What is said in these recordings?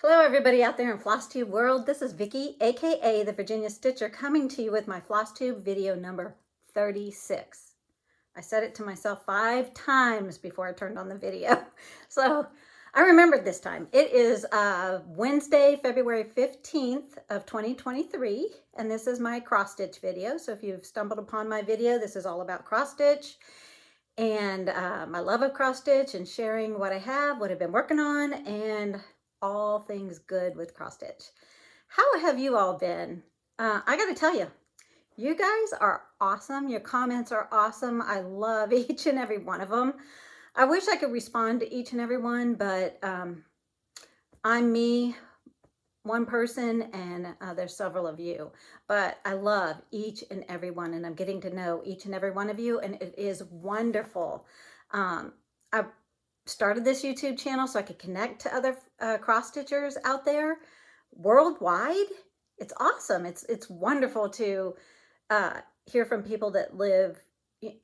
Hello everybody out there in Flosstube world. This is Vicky, aka the Virginia Stitcher, coming to you with my Flosstube video number 36. I said it to myself 5 times before I turned on the video. So I remembered this time. It is Wednesday, February 15th of 2023, and this is my cross stitch video. So if you've stumbled upon my video, this is all about cross stitch and my love of cross stitch and sharing what I have, what I've been working on, and all things good with cross stitch. How have you all been? I got to tell you, you guys are awesome. Your comments are awesome. I love each and every one of them. I wish I could respond to each and every one, but I'm me, one person, and there's several of you. But I love each and every one, and I'm getting to know each and every one of you, and it is wonderful. I started this YouTube channel so I could connect to other cross stitchers out there worldwide. It's awesome. It's wonderful to hear from people that live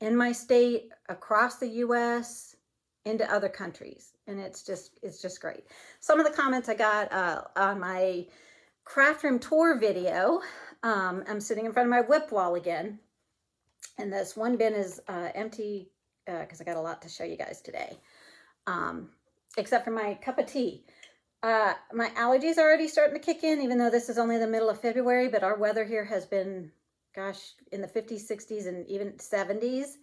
in my state, across the US, into other countries, and it's just great. Some of the comments I got on my craft room tour video. I'm sitting in front of my whip wall again, and this one bin is empty because I got a lot to show you guys today. Except for my cup of tea. My allergies are already starting to kick in, even though this is only the middle of February, but our weather here has been, gosh, in the 50s, 60s, and even 70s.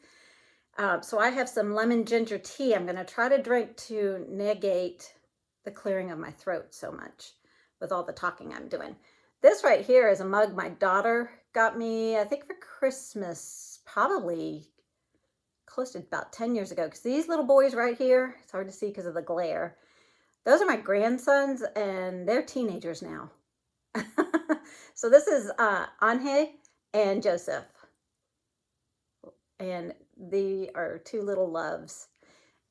So I have some lemon ginger tea I'm going to try to drink to negate the clearing of my throat so much with all the talking I'm doing. This right here is a mug my daughter got me, I think for Christmas, probably close to about 10 years ago, because these little boys right here, it's hard to see because of the glare, those are my grandsons, and they're teenagers now. So this is Anje and Joseph, and they are 2 little loves,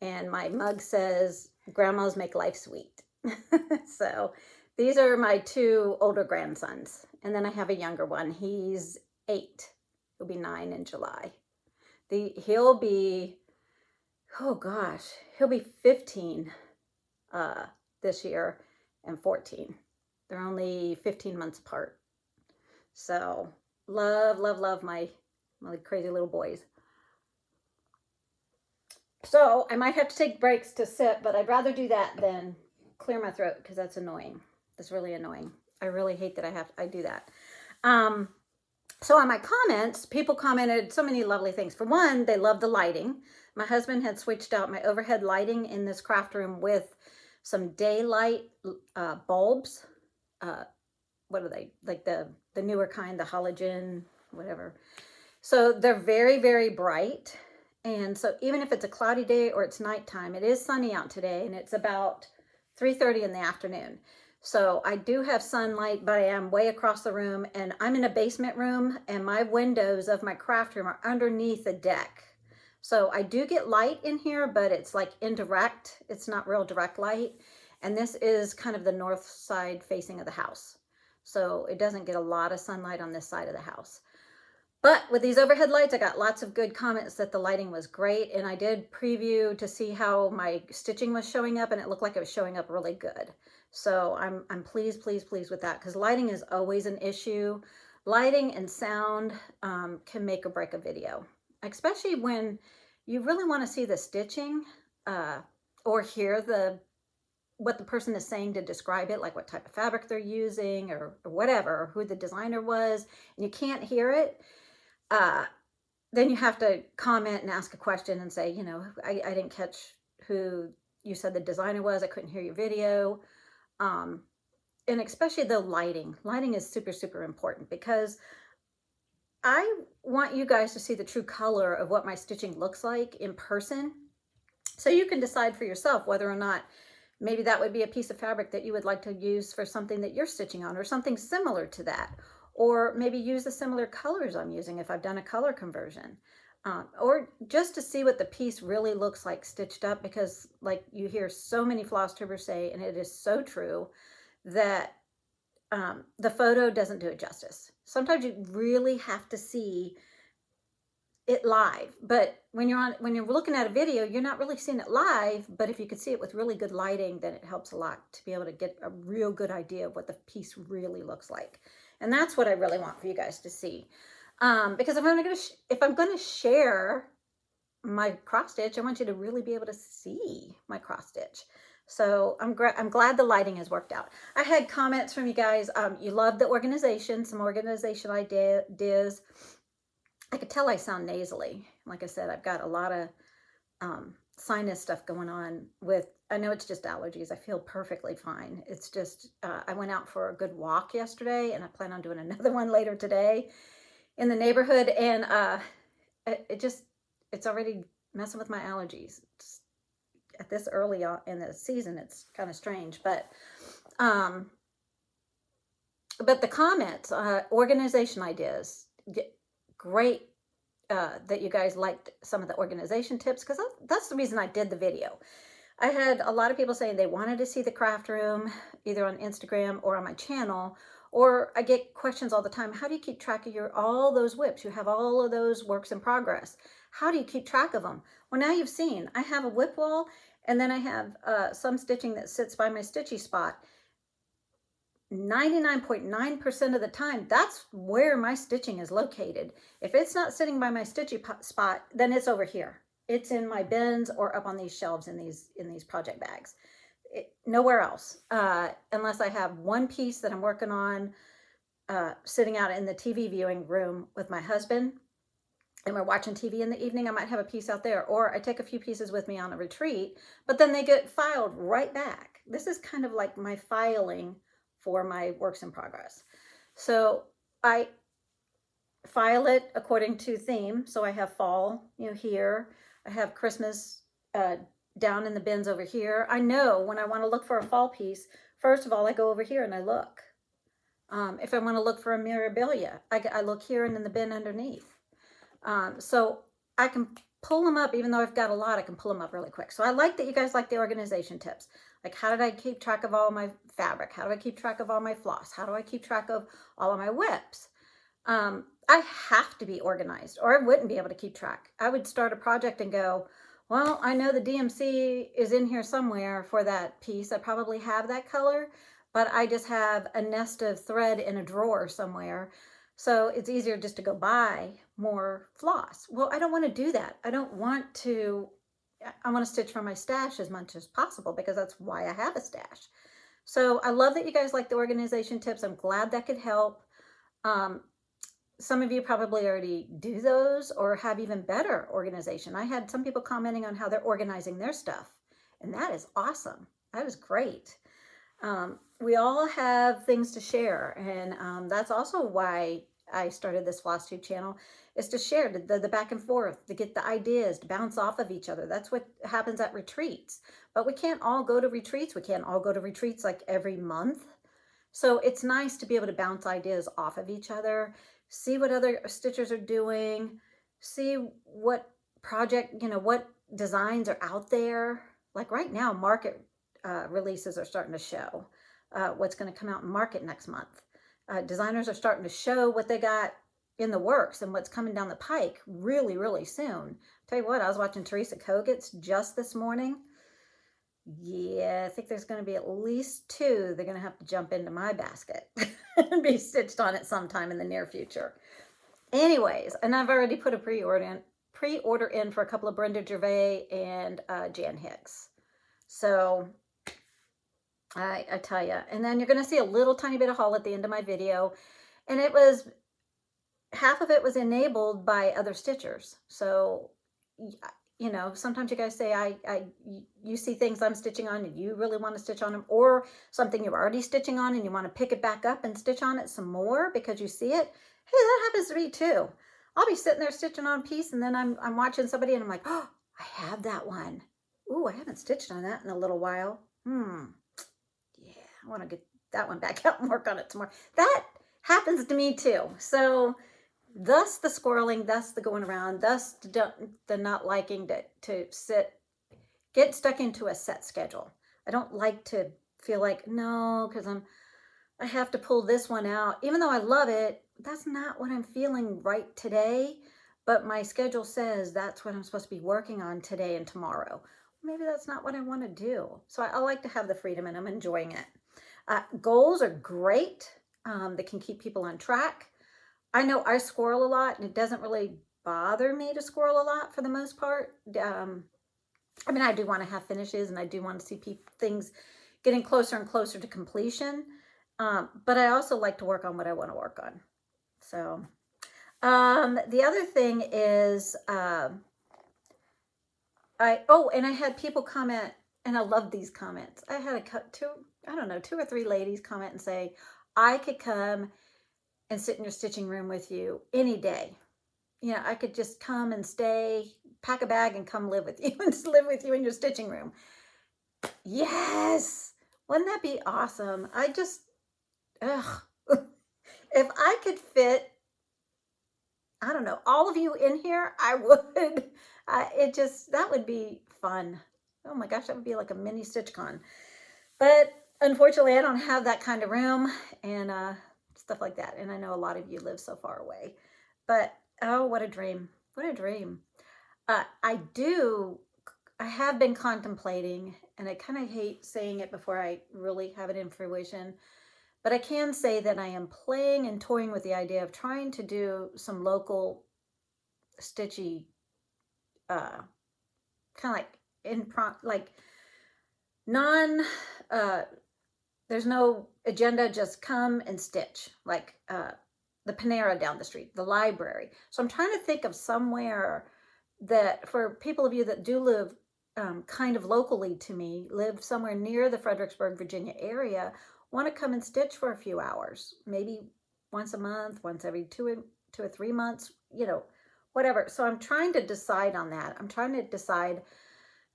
and my mug says grandmas make life sweet. So these are my 2 older grandsons, and then I have a younger one. He's 8. He'll be 9 in July. He'll be, oh gosh, he'll be 15 this year and 14. They're only 15 months apart. So love, love, love my crazy little boys. So I might have to take breaks to sip, but I'd rather do that than clear my throat, because that's annoying. That's really annoying. I really hate that I do that. So on my comments, people commented so many lovely things. For one, they love the lighting. My husband had switched out my overhead lighting in this craft room with some daylight bulbs. What are they? Like the newer kind, the halogen, whatever. So they're very, very bright. And so even if it's a cloudy day or it's nighttime, it is sunny out today, and it's about 3:30 in the afternoon. So I do have sunlight, but I am way across the room, and I'm in a basement room, and my windows of my craft room are underneath the deck. So I do get light in here, but it's like indirect. It's not real direct light. And this is kind of the north side facing of the house. So it doesn't get a lot of sunlight on this side of the house. But with these overhead lights, I got lots of good comments that the lighting was great. And I did preview to see how my stitching was showing up, and it looked like it was showing up really good. So I'm pleased, pleased, pleased with that, because lighting is always an issue. Lighting and sound can make or break a video, especially when you really want to see the stitching or hear what the person is saying to describe it, like what type of fabric they're using or whatever, or who the designer was, and you can't hear it. Then you have to comment and ask a question and say, I didn't catch who you said the designer was. I couldn't hear your video. And especially the lighting. Lighting is super, super important, because I want you guys to see the true color of what my stitching looks like in person, so you can decide for yourself whether or not maybe that would be a piece of fabric that you would like to use for something that you're stitching on, or something similar to that, or maybe use the similar colors I'm using if I've done a color conversion. Or just to see what the piece really looks like stitched up, because like you hear so many Flosstubers say, and it is so true, that the photo doesn't do it justice. Sometimes you really have to see it live. But when you're looking at a video, you're not really seeing it live. But if you could see it with really good lighting, then it helps a lot to be able to get a real good idea of what the piece really looks like. And that's what I really want for you guys to see. Because if I'm gonna share my cross stitch, I want you to really be able to see my cross stitch. So I'm glad the lighting has worked out. I had comments from you guys. You love the organization, some organization ideas. I could tell I sound nasally. Like I said, I've got a lot of sinus stuff going on with, I know it's just allergies. I feel perfectly fine. It's just, I went out for a good walk yesterday, and I plan on doing another one later today in the neighborhood. And it's already messing with my allergies. At this early in the season, it's kind of strange, but the comments, organization ideas, great that you guys liked some of the organization tips, because that's the reason I did the video. I had a lot of people saying they wanted to see the craft room either on Instagram or on my channel, or I get questions all the time. How do you keep track of all those whips? You have all of those works in progress. How do you keep track of them? Well, now you've seen, I have a whip wall, and then I have some stitching that sits by my stitchy spot. 99.9% of the time, that's where my stitching is located. If it's not sitting by my stitchy spot, then it's over here. It's in my bins or up on these shelves in these project bags. Nowhere else, unless I have one piece that I'm working on sitting out in the TV viewing room with my husband, and we're watching TV in the evening. I might have a piece out there, or I take a few pieces with me on a retreat, but then they get filed right back. This is kind of like my filing for my works in progress. So I file it according to theme. So I have fall, here. I have Christmas down in the bins over here. I know when I want to look for a fall piece, first of all, I go over here and I look. If I want to look for a memorabilia, I look here and in the bin underneath. So I can pull them up, even though I've got a lot, I can pull them up really quick. So I like that you guys like the organization tips. Like, how did I keep track of all my fabric? How do I keep track of all my floss? How do I keep track of all of my whips? I have to be organized, or I wouldn't be able to keep track. I would start a project and go, well, I know the DMC is in here somewhere for that piece. I probably have that color, but I just have a nest of thread in a drawer somewhere. So it's easier just to go buy more floss. Well, I don't want to do that. I want to stitch from my stash as much as possible, because that's why I have a stash. So I love that you guys like the organization tips. I'm glad that could help. Some of you probably already do those or have even better organization. I had some people commenting on how they're organizing their stuff, and that is awesome. That is great. We all have things to share, and that's also why I started this Flosstube channel, is to share the back and forth, to get the ideas, to bounce off of each other. That's what happens at retreats. But we can't all go to retreats. We can't all go to retreats like every month. So it's nice to be able to bounce ideas off of each other, see what other stitchers are doing, see what project, what designs are out there. Like right now, market releases are starting to show what's going to come out in market next month. Designers are starting to show what they got in the works and what's coming down the pike really, really soon. Tell you what, I was watching Teresa Kogut's just this morning. Yeah, I think there's going to be at least 2 they're going to have to jump into my basket and be stitched on it sometime in the near future. Anyways, and I've already put a pre-order in for a couple of Brenda Gervais and Jan Hicks. So I tell you, and then you're going to see a little tiny bit of haul at the end of my video, and half of it was enabled by other stitchers. So, sometimes you guys say, you see things I'm stitching on and you really want to stitch on them, or something you're already stitching on and you want to pick it back up and stitch on it some more because you see it. Hey, that happens to me too. I'll be sitting there stitching on a piece, and then I'm watching somebody and I'm like, oh, I have that one. Ooh, I haven't stitched on that in a little while. Yeah, I want to get that one back out and work on it some more. That happens to me too. So thus the squirreling, thus the going around, thus the not liking to get stuck into a set schedule. I don't like to feel like, no, because I have to pull this one out. Even though I love it, that's not what I'm feeling right today. but my schedule says that's what I'm supposed to be working on today and tomorrow. Maybe that's not what I want to do. So I like to have the freedom, and I'm enjoying it. Goals are great. They can keep people on track. I know I squirrel a lot, and it doesn't really bother me to squirrel a lot for the most part. I mean, I do want to have finishes, and I do want to see things getting closer and closer to completion. But I also like to work on what I want to work on. So the other thing is, and I had people comment, and I love these comments. I had two or three ladies comment and say, I could come and sit in your stitching room with you any day. You know, I could just come and stay, pack a bag and come live with you and just live with you in your stitching room. Yes. Wouldn't that be awesome? If I could fit, I don't know, all of you in here, I would. That would be fun. Oh my gosh, that would be like a mini StitchCon. But unfortunately, I don't have that kind of room and stuff like that. And I know a lot of you live so far away. But, oh, what a dream. What a dream. I have been contemplating, and I kind of hate saying it before I really have it in fruition, but I can say that I am playing and toying with the idea of trying to do some local stitchy, kind of like non, there's no agenda, just come and stitch, like the Panera down the street, the library. So I'm trying to think of somewhere that, for people of you that do live kind of locally to me, live somewhere near the Fredericksburg, Virginia area, want to come and stitch for a few hours, maybe once a month, once every 2 or 3 months, you know, whatever. So I'm trying to decide on that. I'm trying to decide,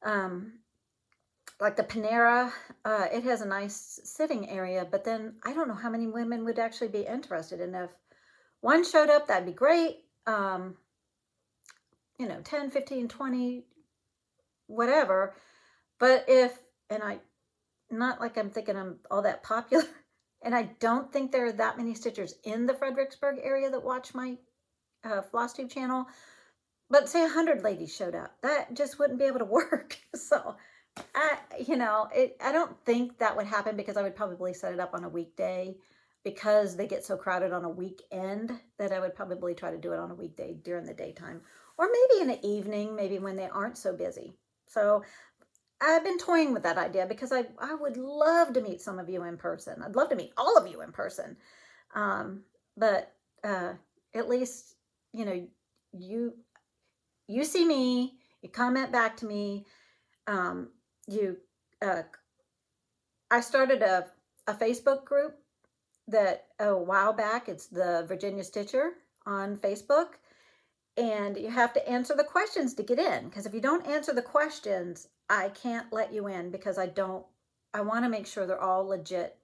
like the Panera, it has a nice sitting area, but then I don't know how many women would actually be interested. And if one showed up, that'd be great. You know, 10, 15, 20, whatever. But not like I'm thinking I'm all that popular. And I don't think there are that many stitchers in the Fredericksburg area that watch my Flosstube channel. But say 100 ladies showed up, that just wouldn't be able to work. So I don't think that would happen, because I would probably set it up on a weekday, because they get so crowded on a weekend that I would probably try to do it on a weekday during the daytime, or maybe in the evening, maybe when they aren't so busy. So I've been toying with that idea, because I would love to meet some of you in person. I'd love to meet all of you in person. But at least, you know, you see me, you comment back to me. I started a Facebook group that a while back. It's the Virginia Stitcher on Facebook. And you have to answer the questions to get in, because if you don't answer the questions, I can't let you in, because I want to make sure they're all legit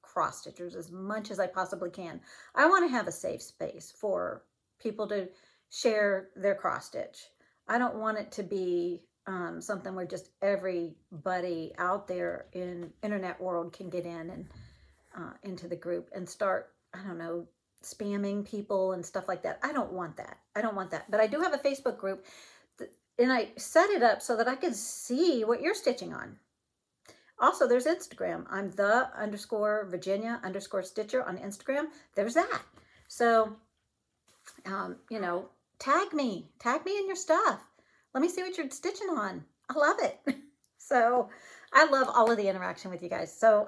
cross stitchers as much as I possibly can. I want to have a safe space for people to share their cross stitch. I don't want it to be something where just everybody out there in internet world can get in and into the group and start, I don't know, spamming people and stuff like that. I don't want that. But I do have a Facebook group, and I set it up so that I can see what you're stitching on. Also, there's Instagram. I'm _Virginia_Stitcher on Instagram. There's that. So, tag me in your stuff. Let me see what you're stitching on. I love it. So I love all of the interaction with you guys. So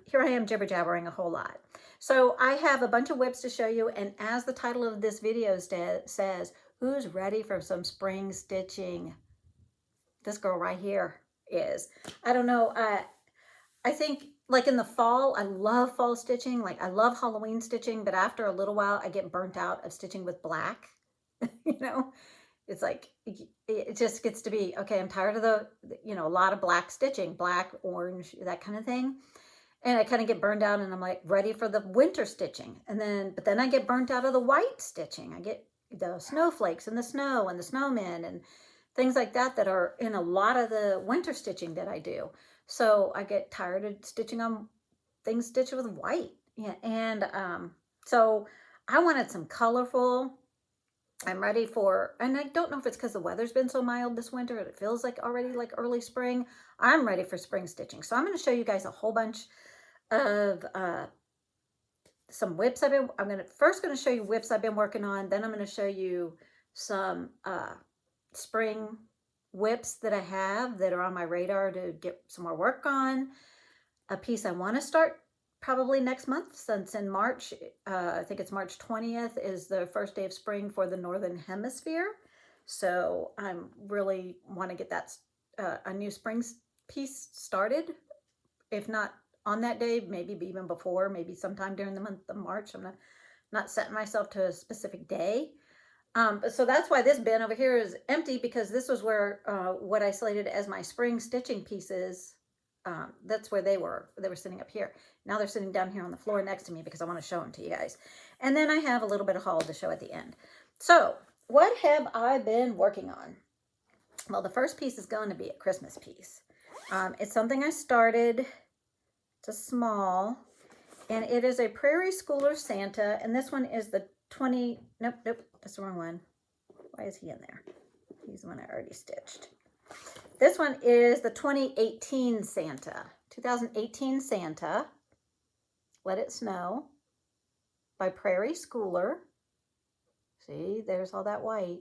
here I am jibber jabbering a whole lot. So I have a bunch of whips to show you. And as the title of this video says, who's ready for some spring stitching? This girl right here is. I don't know. I think like in the fall, I love fall stitching. Like I love Halloween stitching, but after a little while, I get burnt out of stitching with black. It's like, it just gets to be, okay, I'm tired of a lot of black stitching, black, orange, that kind of thing. And I kind of get burned out, and I'm like ready for the winter stitching. But then I get burnt out of the white stitching. I get the snowflakes and the snow and the snowmen and things like that are in a lot of the winter stitching that I do. So I get tired of stitching on things stitched with white. Yeah, and so I wanted some colorful I'm ready for, and I don't know if it's because the weather's been so mild this winter, it feels like already like early spring. I'm ready for spring stitching. So I'm going to show you guys a whole bunch of some whips I'm first going to show you whips I've been working on. Then I'm going to show you some spring whips that I have that are on my radar to get some more work on. A piece I want to start probably next month, since in March, I think it's March 20th, is the first day of spring for the Northern Hemisphere. So I'm really want to get that a new spring piece started. If not on that day, maybe even before, maybe sometime during the month of March. I'm not setting myself to a specific day. So that's why this bin over here is empty, because this was where what I slated as my spring stitching pieces, that's where they were sitting up here. Now they're sitting down here on the floor next to me because I want to show them to you guys. And then I have a little bit of haul to show at the end. So what have I been working on? Well, the first piece is going to be a Christmas piece. It's something I started. It's a small, and it is a Prairie Schooler Santa, and this one is the 20, nope, that's the wrong one. Why is he in there? He's the one I already stitched. This one is the 2018 Santa. 2018 Santa, Let It Snow, by Prairie Schooler. See, there's all that white.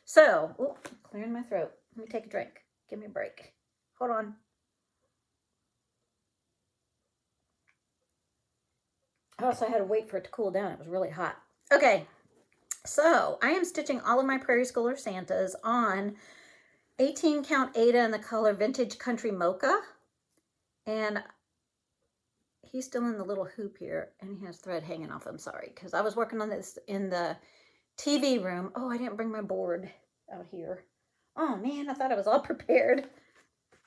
So, clearing my throat. Let me take a drink. Give me a break. Hold on. I also had to wait for it to cool down. It was really hot. Okay, so I am stitching all of my Prairie Schooler Santas on 18 count Aida in the color Vintage Country Mocha. And he's still in the little hoop here, and he has thread hanging off. I'm sorry, because I was working on this in the TV room. Oh, I didn't bring my board out here. Oh man, I thought I was all prepared,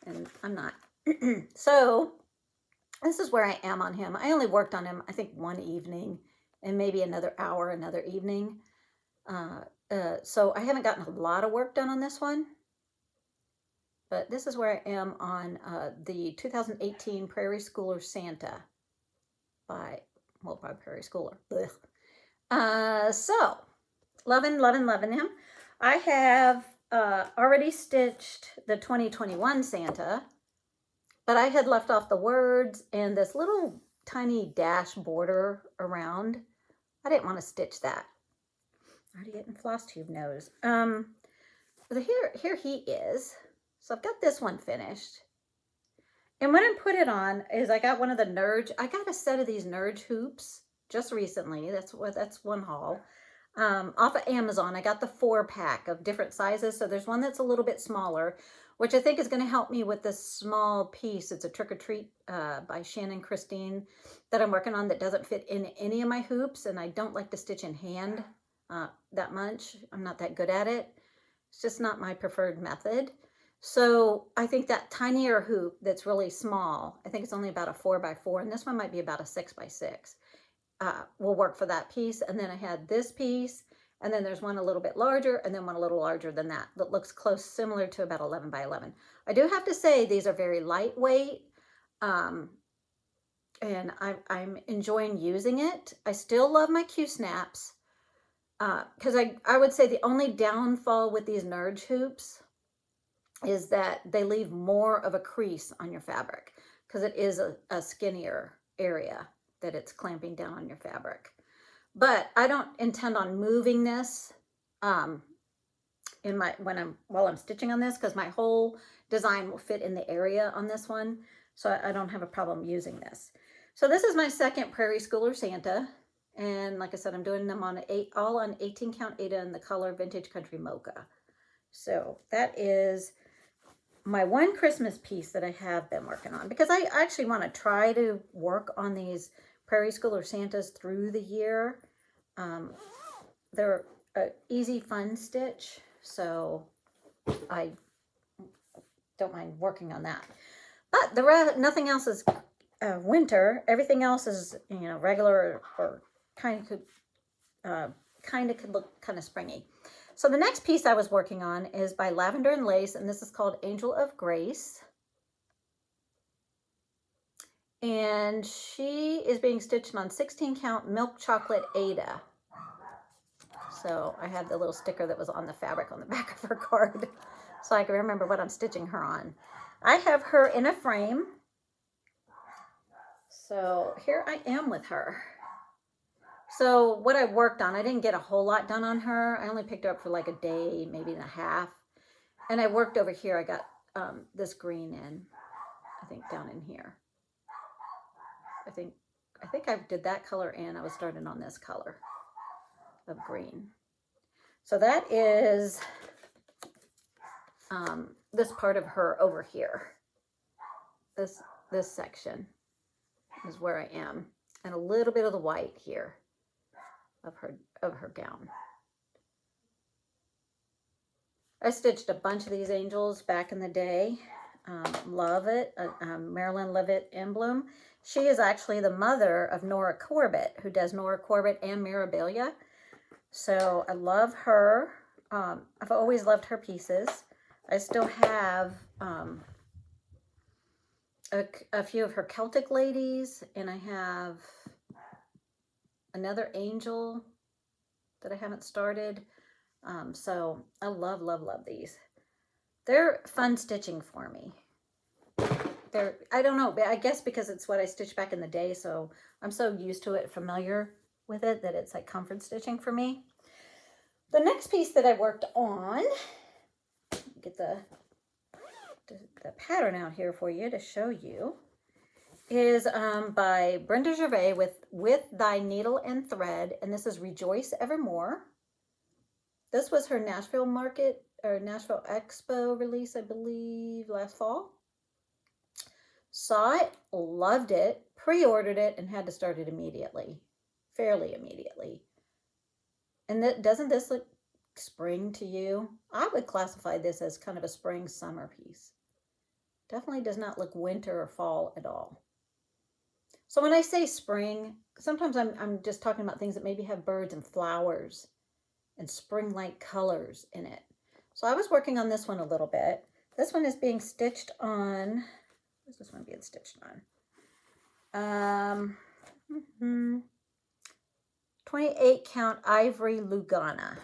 and I'm not. So this is where I am on him. I only worked on him, I think, one evening, and maybe another hour another evening. So I haven't gotten a lot of work done on this one. But this is where I am on the 2018 Prairie Schooler Santa by Prairie Schooler. So, loving him. I have already stitched the 2021 Santa, but I had left off the words and this little tiny dash border around. I didn't want to stitch that. Already getting Flosstube nose. Here he is. So I've got this one finished. And what I put it on is I got one of the Nerge. I got a set of these Nerge hoops just recently. That's one haul. Off of Amazon. I got the 4-pack of different sizes. So there's one that's a little bit smaller, which I think is going to help me with this small piece. It's a Trick or Treat by Shannon Christine that I'm working on that doesn't fit in any of my hoops. And I don't like to stitch in hand that much. I'm not that good at it. It's just not my preferred method. So I think that tinier hoop that's really small, I think it's only about a 4x4, and this one might be about a 6x6, will work for that piece. And then I had this piece, and then there's one a little bit larger, and then one a little larger than that looks similar to about 11x11. I do have to say these are very lightweight, and I'm enjoying using it. I still love my Q-snaps, because I would say the only downfall with these Nerge hoops is that they leave more of a crease on your fabric, because it is a skinnier area that it's clamping down on your fabric. But I don't intend on moving this while I'm stitching on this, because my whole design will fit in the area on this one, so I don't have a problem using this. So this is my second Prairie Schooler Santa, and like I said, I'm doing them all on 18 count Aida in the color Vintage Country Mocha. So that is my one Christmas piece that I have been working on, because I actually want to try to work on these Prairie Schooler Santas through the year. They're an easy, fun stitch, so I don't mind working on that. But nothing else is winter. Everything else is, regular, or kind of could look kind of springy. So the next piece I was working on is by Lavender and Lace, and this is called Angel of Grace. And she is being stitched on 16 count Milk Chocolate Aida. So I had the little sticker that was on the fabric on the back of her card, so I can remember what I'm stitching her on. I have her in a frame. So here I am with her. So what I worked on, I didn't get a whole lot done on her. I only picked her up for like a day, maybe and a half. And I worked over here. I got this green in, I think down in here. I think I did that color and I was starting on this color of green. So that is this part of her over here. This section is where I am, and a little bit of the white here of her gown. I stitched a bunch of these angels back in the day. Love it. Marilyn Levitt Emblem. She is actually the mother of Nora Corbett, who does Nora Corbett and Mirabilia. So I love her. I've always loved her pieces. I still have a few of her Celtic ladies, and I have another angel that I haven't started. So I love, love, love these. They're fun stitching for me. I don't know, I guess because it's what I stitched back in the day, so I'm so used to it, familiar with it, that it's like comfort stitching for me. The next piece that I worked on, get the pattern out here for you to show you, is by Brenda Gervais with Thy Needle and Thread, and this is Rejoice Evermore. This was her Nashville Market or Nashville Expo release, I believe, last fall. Saw it, loved it, pre-ordered it, and had to start it immediately, fairly immediately. And doesn't this look spring to you? I would classify this as kind of a spring summer piece. Definitely does not look winter or fall at all. So when I say spring, sometimes I'm just talking about things that maybe have birds and flowers and spring-like colors in it. So I was working on this one a little bit. This one is being stitched on, what's this one being stitched on? 28 count ivory Lugana.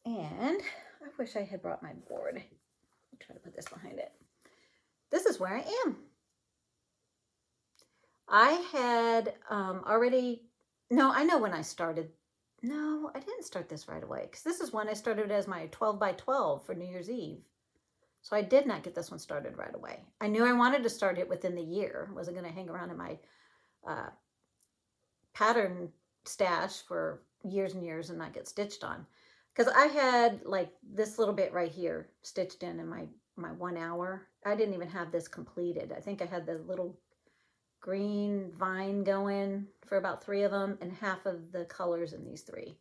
And I wish I had brought my board. I'll try to put this behind it. This is where I am. I had already, no, I know when I started. No, I didn't start this right away, because this is when I started as my 12 by 12 for New Year's Eve. So I did not get this one started right away. I knew I wanted to start it within the year. I wasn't going to hang around in my pattern stash for years and years and not get stitched on. Because I had like this little bit right here stitched in my 1 hour. I didn't even have this completed. I think I had the little green vine going for about 3 of them and half of the colors in these 3.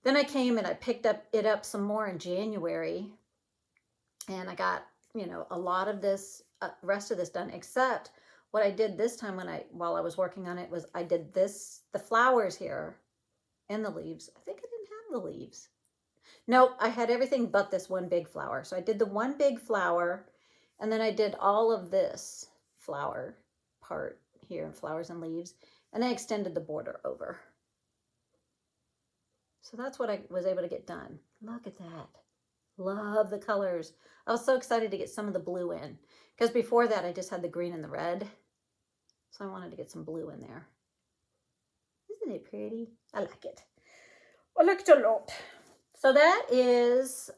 Then I came and I picked it up some more in January, and I got, you know, a lot of this rest of this done, except what I did this time while I was working on it was I did the flowers here and the leaves. I think I didn't have the leaves. Nope, I had everything but this one big flower. So I did the one big flower, and then I did all of this flower part here, flowers and leaves, and I extended the border over. So that's what I was able to get done. Look at that. Love the colors. I was so excited to get some of the blue in, because before that I just had the green and the red. So I wanted to get some blue in there. Isn't it pretty? I like it. I like it a lot. So that is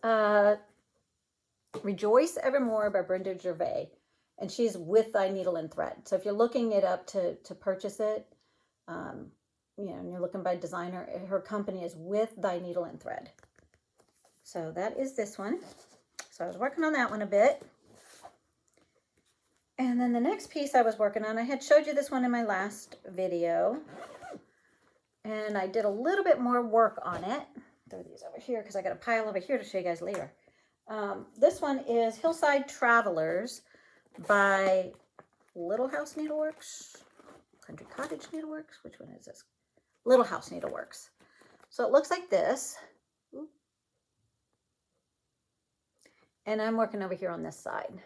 Rejoice Evermore by Brenda Gervais. And she's with Thy Needle and Thread. So if you're looking it up to purchase it, you know, and you're looking by designer, her company is With Thy Needle and Thread. So that is this one. So I was working on that one a bit. And then the next piece I was working on, I had showed you this one in my last video. And I did a little bit more work on it. Throw these over here because I got a pile over here to show you guys later. This one is Hillside Travelers by Little House Needleworks, Country Cottage Needleworks. Which one is this? Little House Needleworks. So it looks like this. And I'm working over here on this side.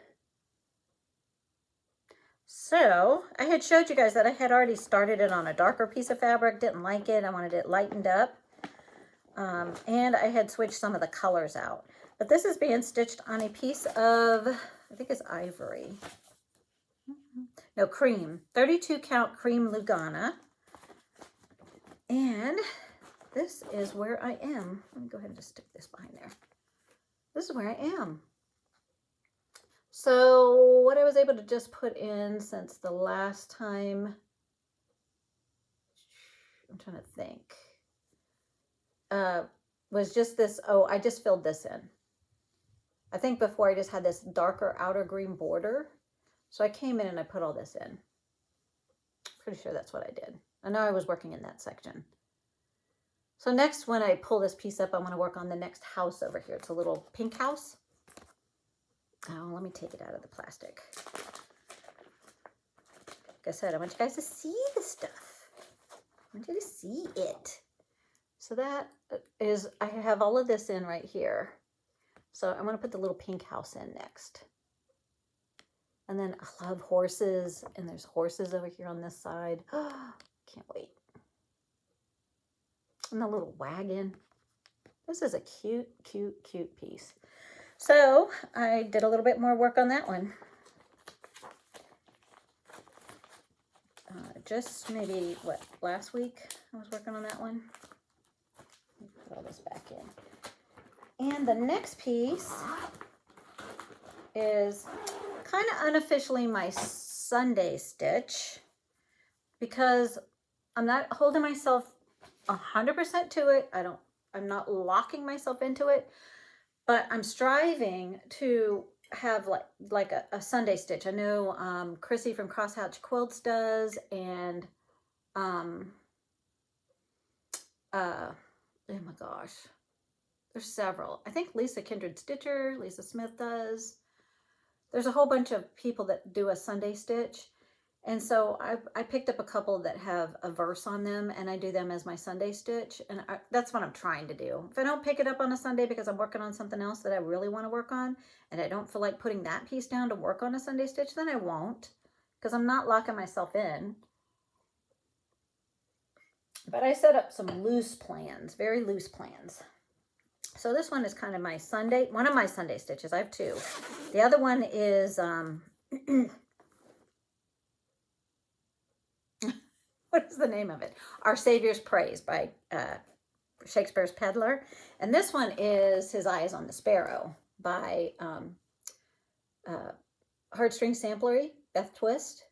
So I had showed you guys that I had already started it on a darker piece of fabric, didn't like it. I wanted it lightened up. And I had switched some of the colors out. But this is being stitched on a piece of, I think it's ivory. No, cream. 32 count cream Lugana. And this is where I am. Let me go ahead and just stick this behind there. This is where I am. So what I was able to just put in since the last time, I'm trying to think, was just this, I just filled this in. I think before I just had this darker outer green border. So I came in and I put all this in. Pretty sure that's what I did. I know I was working in that section. So next, when I pull this piece up, I want to work on the next house over here. It's a little pink house. Oh, let me take it out of the plastic. Like I said, I want you guys to see the stuff. I want you to see it. So that is, I have all of this in right here. So I want to put the little pink house in next. And then I love horses, and there's horses over here on this side. Can't wait. And the little wagon. This is a cute, cute, cute piece. So I did a little bit more work on that one. Just maybe, what, last week I was working on that one. Put all this back in. And the next piece is kind of unofficially my Sunday stitch, because I'm not holding myself 100% to it. I'm not locking myself into it, but I'm striving to have like a Sunday stitch. I know Chrissy from Crosshatch Quilts does, and oh my gosh, there's several. I think Lisa Kindred Stitcher, Lisa Smith does. There's a whole bunch of people that do a Sunday stitch. And so I picked up a couple that have a verse on them, and I do them as my Sunday stitch. And that's what I'm trying to do. If I don't pick it up on a Sunday because I'm working on something else that I really want to work on, and I don't feel like putting that piece down to work on a Sunday stitch, then I won't, because I'm not locking myself in. But I set up some loose plans, very loose plans. So this one is kind of my Sunday, one of my Sunday stitches. I have two. The other one is, what is the name of it? Our Savior's Praise by Shakespeare's Peddler. And this one is His Eye is on the Sparrow by Heartstring Samplery, Beth Twist.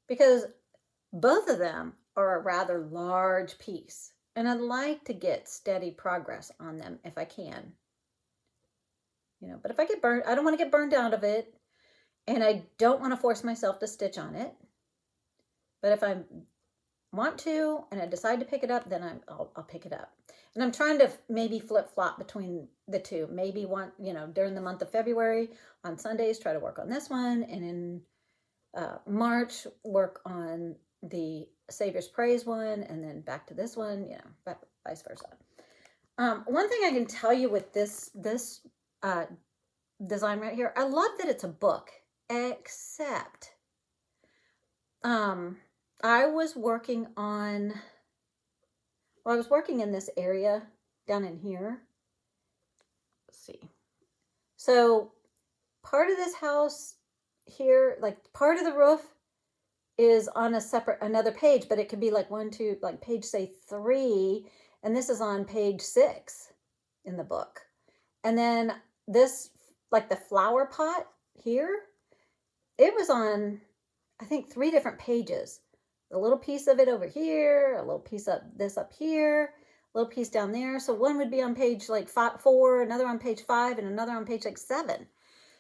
Because both of them are a rather large piece. And I'd like to get steady progress on them if I can. You know, but if I get burned, I don't want to get burned out of it. And I don't want to force myself to stitch on it. But if I want to and I decide to pick it up, then I'll pick it up. And I'm trying to maybe flip-flop between the two. Maybe one, you know, during the month of February on Sundays, try to work on this one. And in March, work on the Savior's Praise one, and then back to this one, you know, vice versa. One thing I can tell you with this design right here, I love that it's a book, except I was working on, well, I was working in this area down in here. Let's see. So part of this house here, like part of the roof is on a separate, another page, but it could be like like page, say 3, and this is on page 6 in the book. And then this, like the flower pot here, it was on, I think, 3 different pages. A little piece of it over here, a little piece of this up here, a little piece down there. So one would be on page like 4, another on page 5, and another on page like 7.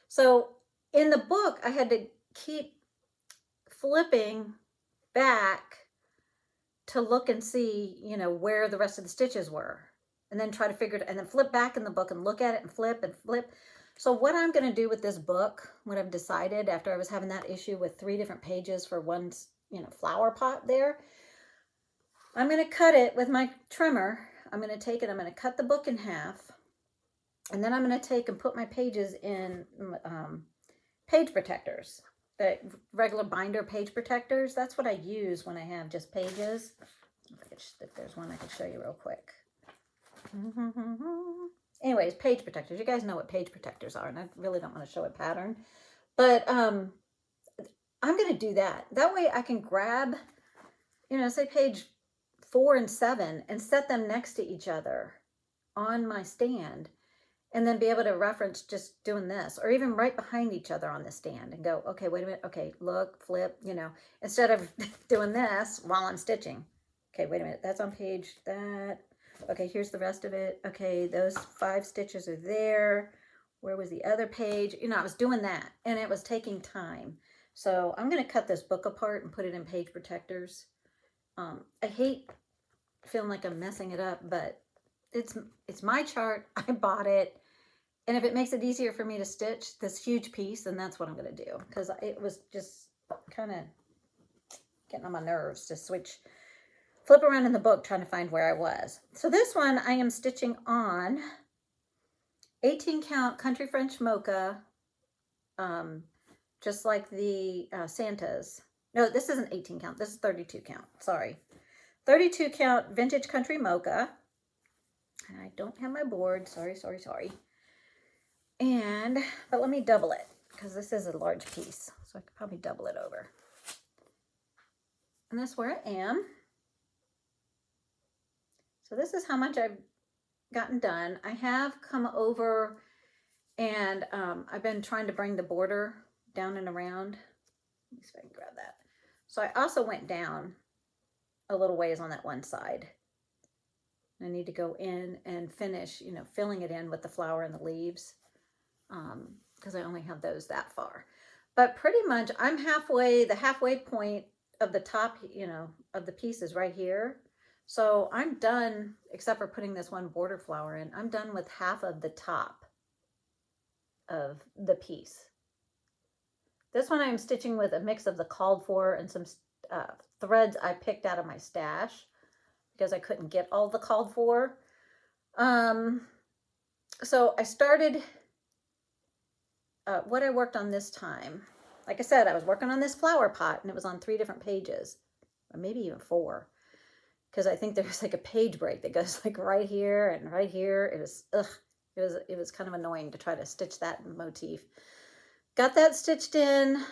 So in the book, I had to keep flipping back to look and see, you know, where the rest of the stitches were, and then try to figure it, and then flip back in the book and look at it and flip and flip. So what I'm going to do with this book, what I've decided after I was having that issue with 3 different pages for one, you know, flower pot there, I'm going to cut it with my trimmer. I'm going to take it, I'm going to cut the book in half, and then I'm going to take and put my pages in page protectors regular binder page protectors. That's what I use when I have just pages. If there's one I can show you real quick. Anyways, page protectors. You guys know what page protectors are, and I really don't want to show a pattern. But I'm going to do that. That way I can grab, you know, say page 4 and 7 and set them next to each other on my stand, and then be able to reference just doing this, or even right behind each other on the stand and go, okay, wait a minute. Okay, look, flip, you know, instead of doing this while I'm stitching. Okay, wait a minute. That's on page that. Okay, here's the rest of it. Okay, those 5 stitches are there. Where was the other page? You know, I was doing that, and it was taking time. So I'm going to cut this book apart and put it in page protectors. I hate feeling like I'm messing it up, but it's my chart. I bought it. And if it makes it easier for me to stitch this huge piece, then that's what I'm going to do. Because it was just kind of getting on my nerves to flip around in the book trying to find where I was. So this one I am stitching on 18 count country French mocha, just like the Santas. No, this isn't 18 count. This is 32 count. Sorry. 32 count vintage country mocha. And I don't have my board. Sorry. But let me double it, because this is a large piece. So I could probably double it over. And that's where I am. So this is how much I've gotten done. I have come over and I've been trying to bring the border down and around. Let me see if I can grab that. So I also went down a little ways on that one side. I need to go in and finish, you know, filling it in with the flower and the leaves, because I only have those that far. But pretty much I'm halfway, the halfway point of the top, you know, of the piece is right here. So I'm done, except for putting this one border flower in. I'm done with half of the top of the piece. This one I'm stitching with a mix of the called for and some threads I picked out of my stash, because I couldn't get all the called for. So I started what I worked on this time. Like I said, I was working on this flower pot, and it was on 3 different pages, or maybe even 4, because I think there's like a page break that goes like right here and right here. It was kind of annoying to try to stitch that motif. Got that stitched in.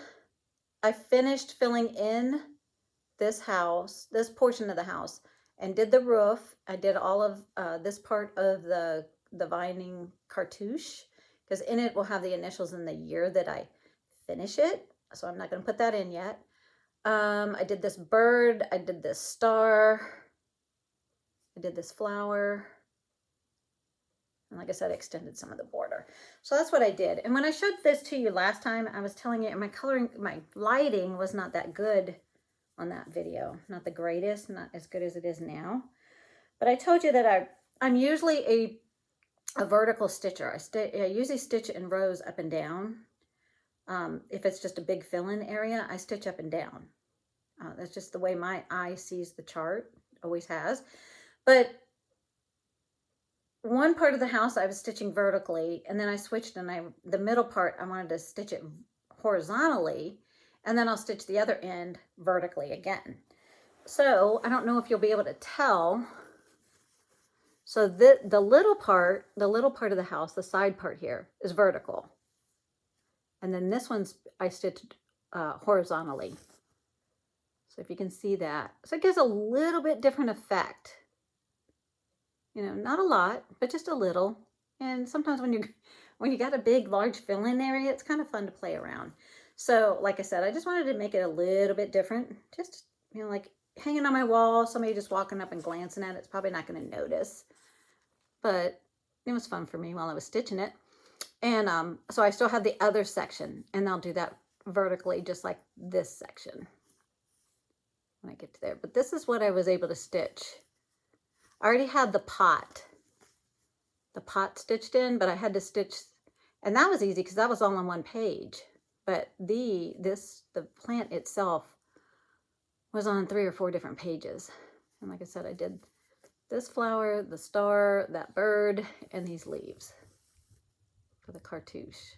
I finished filling in this house, this portion of the house, and did the roof. I did all of this part of the vining cartouche, because in it will have the initials and the year that I finish it. So I'm not going to put that in yet. I did this bird. I did this star. I did this flower. And like I said, I extended some of the border. So that's what I did. And when I showed this to you last time, I was telling you my lighting was not that good on that video. Not the greatest, not as good as it is now. But I told you that I'm usually a vertical stitcher. I usually stitch in rows up and down. If it's just a big fill-in area, I stitch up and down. That's just the way my eye sees the chart, always has. But one part of the house I was stitching vertically, and then I switched, and the middle part I wanted to stitch it horizontally, and then I'll stitch the other end vertically again. So I don't know if you'll be able to tell. So the little part of the house, the side part here, is vertical. And then this one's I stitched horizontally. So if you can see that. So it gives a little bit different effect. You know, not a lot, but just a little. And sometimes when you got a big, large fill-in area, it's kind of fun to play around. So like I said, I just wanted to make it a little bit different. Just, you know, like hanging on my wall, somebody just walking up and glancing at it, it's probably not going to notice. But it was fun for me while I was stitching it. And so I still have the other section, and I'll do that vertically just like this section when I get to there. But this is what I was able to stitch. I already had the pot stitched in, but I had to stitch, and that was easy because that was all on one page. But the plant itself was on 3 or 4 different pages. And like I said, I did this flower, the star, that bird, and these leaves for the cartouche.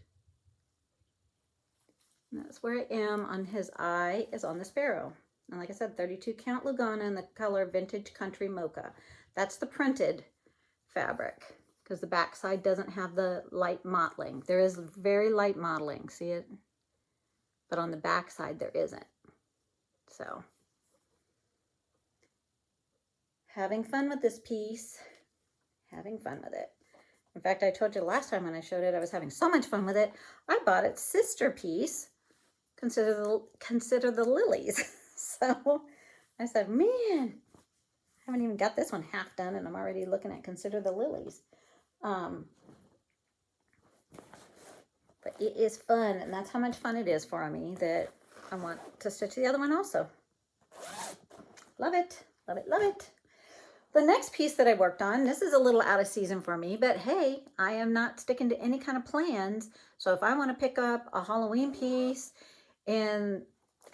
And that's where I am on his eye, is on the sparrow. And like I said, 32 count Lugana in the color Vintage Country Mocha. That's the printed fabric, because the back side doesn't have the light mottling. There is very light mottling, see it? But on the back side there isn't. So, having fun with this piece. Having fun with it. In fact, I told you last time when I showed it, I was having so much fun with it. I bought its sister piece, Consider the Lilies. So I said, man, I haven't even got this one half done, and I'm already looking at Consider the Lilies. But it is fun, and that's how much fun it is for me that I want to stitch the other one also. Love it, love it, love it. The next piece that I worked on, this is a little out of season for me, but hey, I am not sticking to any kind of plans. So if I want to pick up a Halloween piece, and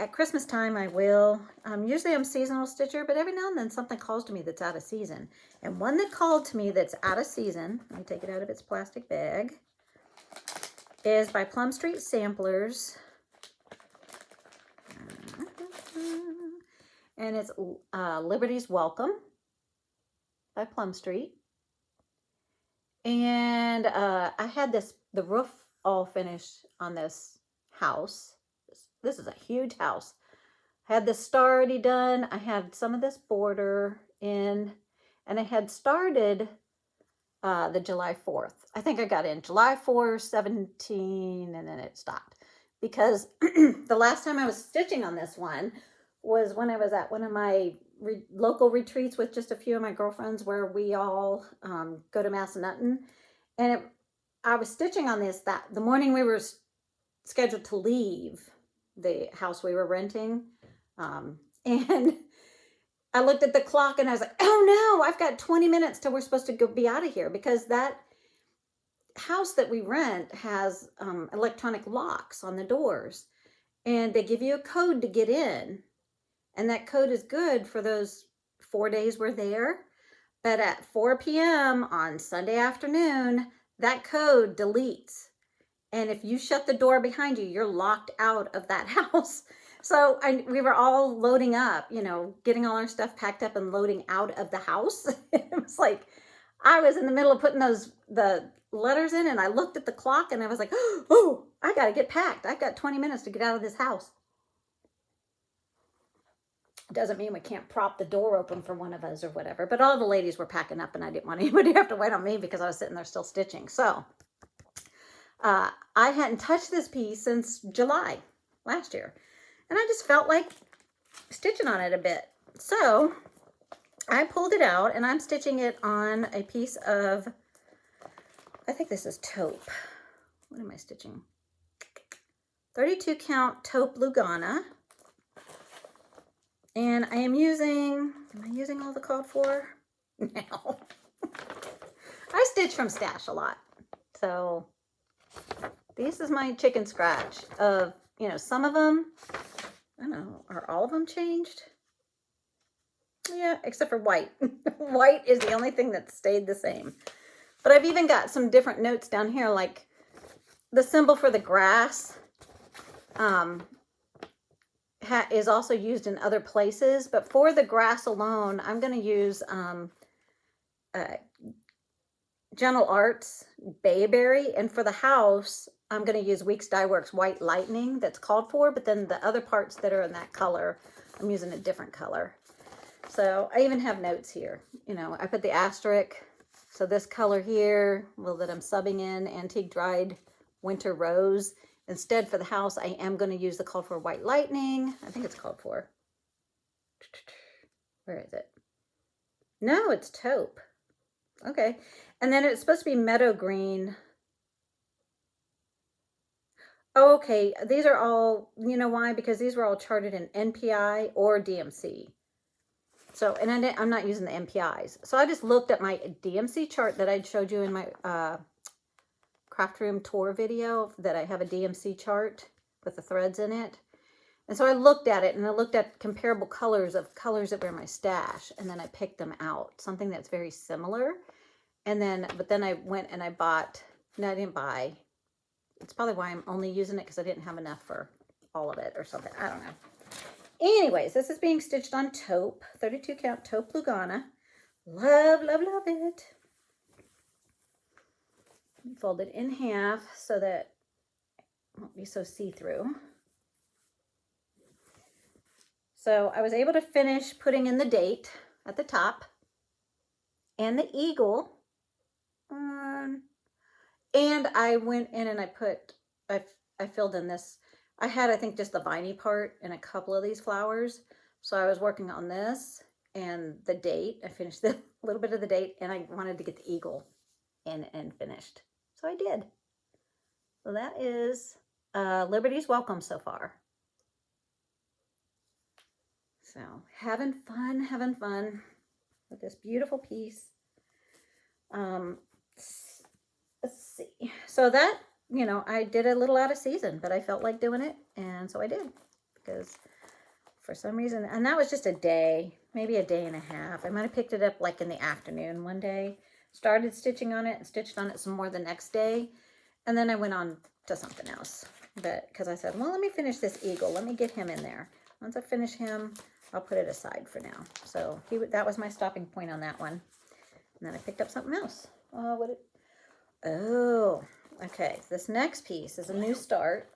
at Christmas time I will. Usually I'm a seasonal stitcher, but every now and then something calls to me that's out of season. And one that called to me that's out of season, let me take it out of its plastic bag, is by Plum Street Samplers. And it's Liberty's Welcome by Plum Street. And I had the roof all finished on this house. This is a huge house. I had the star already done. I had some of this border in, and I had started the July 4th. I think I got in July 4th, 17, and then it stopped. Because the last time I was stitching on this one was when I was at one of my local retreats with just a few of my girlfriends, where we all go to Massanutten. And I was stitching on this the morning we were scheduled to leave the house we were renting. And I looked at the clock and I was like, oh no, I've got 20 minutes till we're supposed to be out of here, because that house that we rent has electronic locks on the doors, and they give you a code to get in. And that code is good for those 4 days we're there. But at 4 p.m. on Sunday afternoon, that code deletes. And if you shut the door behind you, you're locked out of that house. So we were all loading up, getting all our stuff packed up and loading out of the house. It was like, I was in the middle of putting the letters in, and I looked at the clock and I was like, oh, I got to get packed. I've got 20 minutes to get out of this house. Doesn't mean we can't prop the door open for one of us or whatever. But all the ladies were packing up, and I didn't want anybody to have to wait on me because I was sitting there still stitching. So I hadn't touched this piece since July last year. And I just felt like stitching on it a bit. So I pulled it out, and I'm stitching it on a piece of, I think this is taupe. What am I stitching? 32 count taupe Lugana. And I am using all the called for? No. I stitch from stash a lot. So this is my chicken scratch of, some of them, I don't know, are all of them changed? Yeah, except for white. White is the only thing that stayed the same. But I've even got some different notes down here, like the symbol for the grass is also used in other places. But for the grass alone, I'm going to use Gentle Arts Bayberry. And for the house, I'm going to use Weeks Dye Works White Lightning that's called for. But then the other parts that are in that color, I'm using a different color. So I even have notes here. I put the asterisk. So this color here, that I'm subbing in, Antique Dried Winter Rose. Instead, for the house, I am going to use the called for White Lightning. I think it's called for. Where is it? No, it's taupe. Okay. And then it's supposed to be meadow green. Oh, okay. These are all, you know why? Because these were all charted in NPI or DMC. So, and I'm not using the NPIs. So I just looked at my DMC chart that I'd showed you in my craft room tour video, that I have a DMC chart with the threads in it. And so I looked at it, and I looked at comparable colors of colors that were in my stash, and then I picked them out, something that's very similar. And then, but then I went and I bought, no, I didn't buy. It's probably why I'm only using it, because I didn't have enough for all of it or something. I don't know. Anyways, this is being stitched on taupe, 32 count taupe Lugana. Love, love, love it. Fold it in half so that it won't be so see-through. So I was able to finish putting in the date at the top and the eagle. And I went in and I filled in this. I had, I think, just the viney part in a couple of these flowers. So I was working on this and the date. I finished a little bit of the date, and I wanted to get the eagle in and finished. So I did. So that is Liberty's Welcome so far. So having fun with this beautiful piece. Let's see. So that, you know, I did a little out of season, but I felt like doing it, and so I did, because for some reason, and that was just a day, maybe a day and a half. I might have picked it up like in the afternoon one day, started stitching on it and stitched on it some more the next day, and then I went on to something else. But because I said, well, let me finish this eagle, let me get him in there. Once I finish him, I'll put it aside for now. So that was my stopping point on that one. And then I picked up something else. Oh, okay. This next piece is a new start.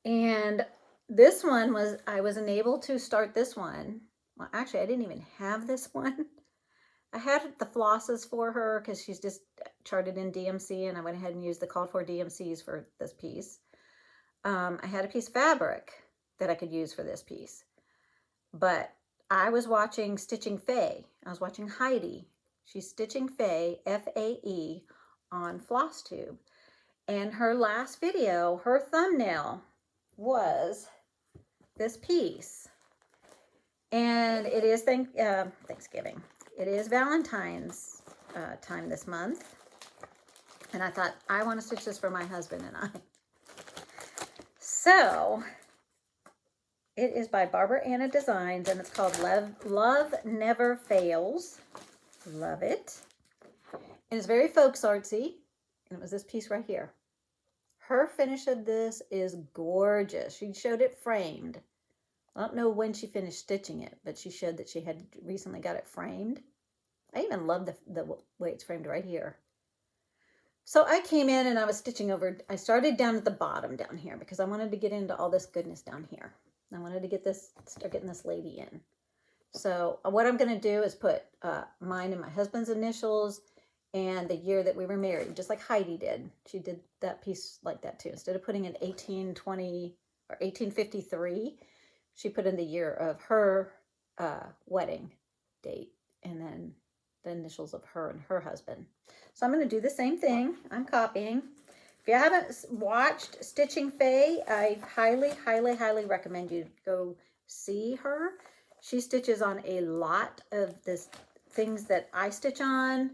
And this one was, I wasn't able to start this one. Well, actually, I didn't even have this one. I had the flosses for her because she's just charted in DMC, and I went ahead and used the called for DMCs for this piece. I had a piece of fabric that I could use for this piece. But I was watching Stitching Faye. I was watching Heidi. She's Stitching Faye, F-A-E, on Flosstube. And her last video, her thumbnail was this piece. And it is Thanksgiving. It is Valentine's time this month. And I thought, I want to stitch this for my husband and I. So it is by Barbara Anna Designs, and it's called Love Never Fails. Love it. And it's very folks artsy. And it was this piece right here. Her finish of this is gorgeous. She showed it framed. I don't know when she finished stitching it, but she showed that she had recently got it framed. I even love the way it's framed right here. So I came in and I was stitching over. I started down at the bottom down here because I wanted to get into all this goodness down here. I wanted to start getting this lady in. So what I'm going to do is put mine and my husband's initials and the year that we were married, just like Heidi did. She did that piece like that too. Instead of putting in 1820 or 1853, she put in the year of her wedding date and then the initials of her and her husband. So I'm going to do the same thing. I'm copying. If you haven't watched Stitching Faye, I highly, highly, highly recommend you go see her. She stitches on a lot of this things that I stitch on,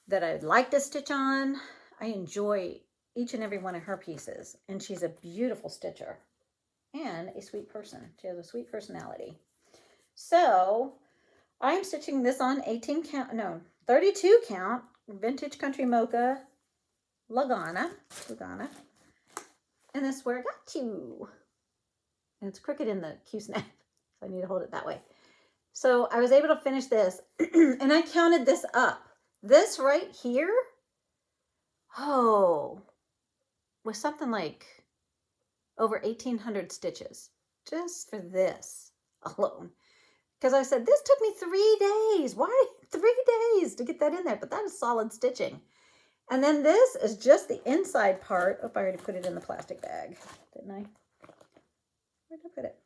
that I'd like to stitch on. I enjoy each and every one of her pieces. And she's a beautiful stitcher and a sweet person. She has a sweet personality. So I'm stitching this on 32 count Vintage Country Mocha Lugana. And this is where I got you. And it's crooked in the Q-snap, so I need to hold it that way. So I was able to finish this, and I counted this up. This right here, was something like over 1,800 stitches just for this alone. Because I said, this took me 3 days. Why 3 days to get that in there? But that is solid stitching. And then this is just the inside part. Oh, I already put it in the plastic bag, didn't I? Where did I put it?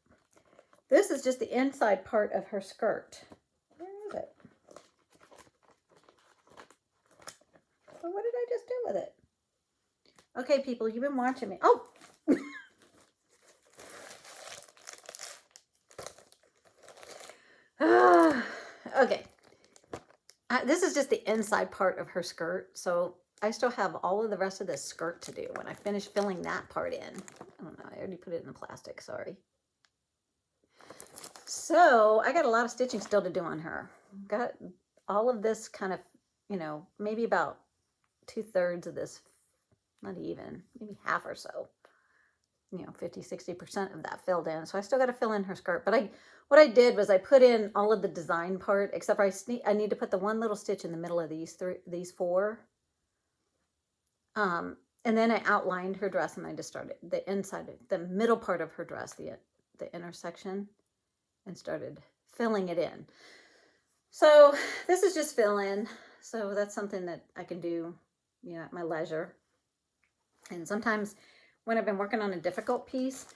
This is just the inside part of her skirt. Where is it? So what did I just do with it? Okay, people, you've been watching me. Oh! Okay. This is just the inside part of her skirt, so I still have all of the rest of this skirt to do when I finish filling that part in. I don't know, I already put it in the plastic, sorry. So I got a lot of stitching still to do on her. Got all of this kind of, maybe about 2/3 of this, not even, maybe half or so you know, 50, 60% of that filled in. So I still got to fill in her skirt. But what I did was I put in all of the design part, except for I need to put the one little stitch in the middle of these four. And then I outlined her dress, and I just started the inside, the middle part of her dress, the intersection, and started filling it in. So this is just fill in. So that's something that I can do, you know, at my leisure. And sometimes when I've been working on a difficult piece,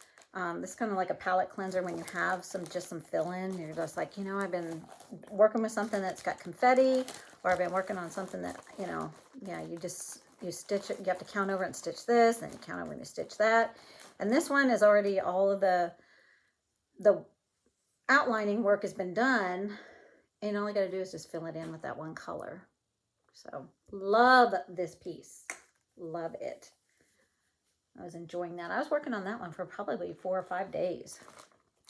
this is kind of like a palette cleanser when you have just some fill in. You're just like, you know, I've been working with something that's got confetti, or I've been working on something that, you know, yeah, you stitch it, you have to count over and stitch this, and you count over and stitch that. And this one is already, all of the outlining work has been done, and all I got to do is just fill it in with that one color. So love this piece. Love it. I was enjoying that. I was working on that one for probably 4 or 5 days.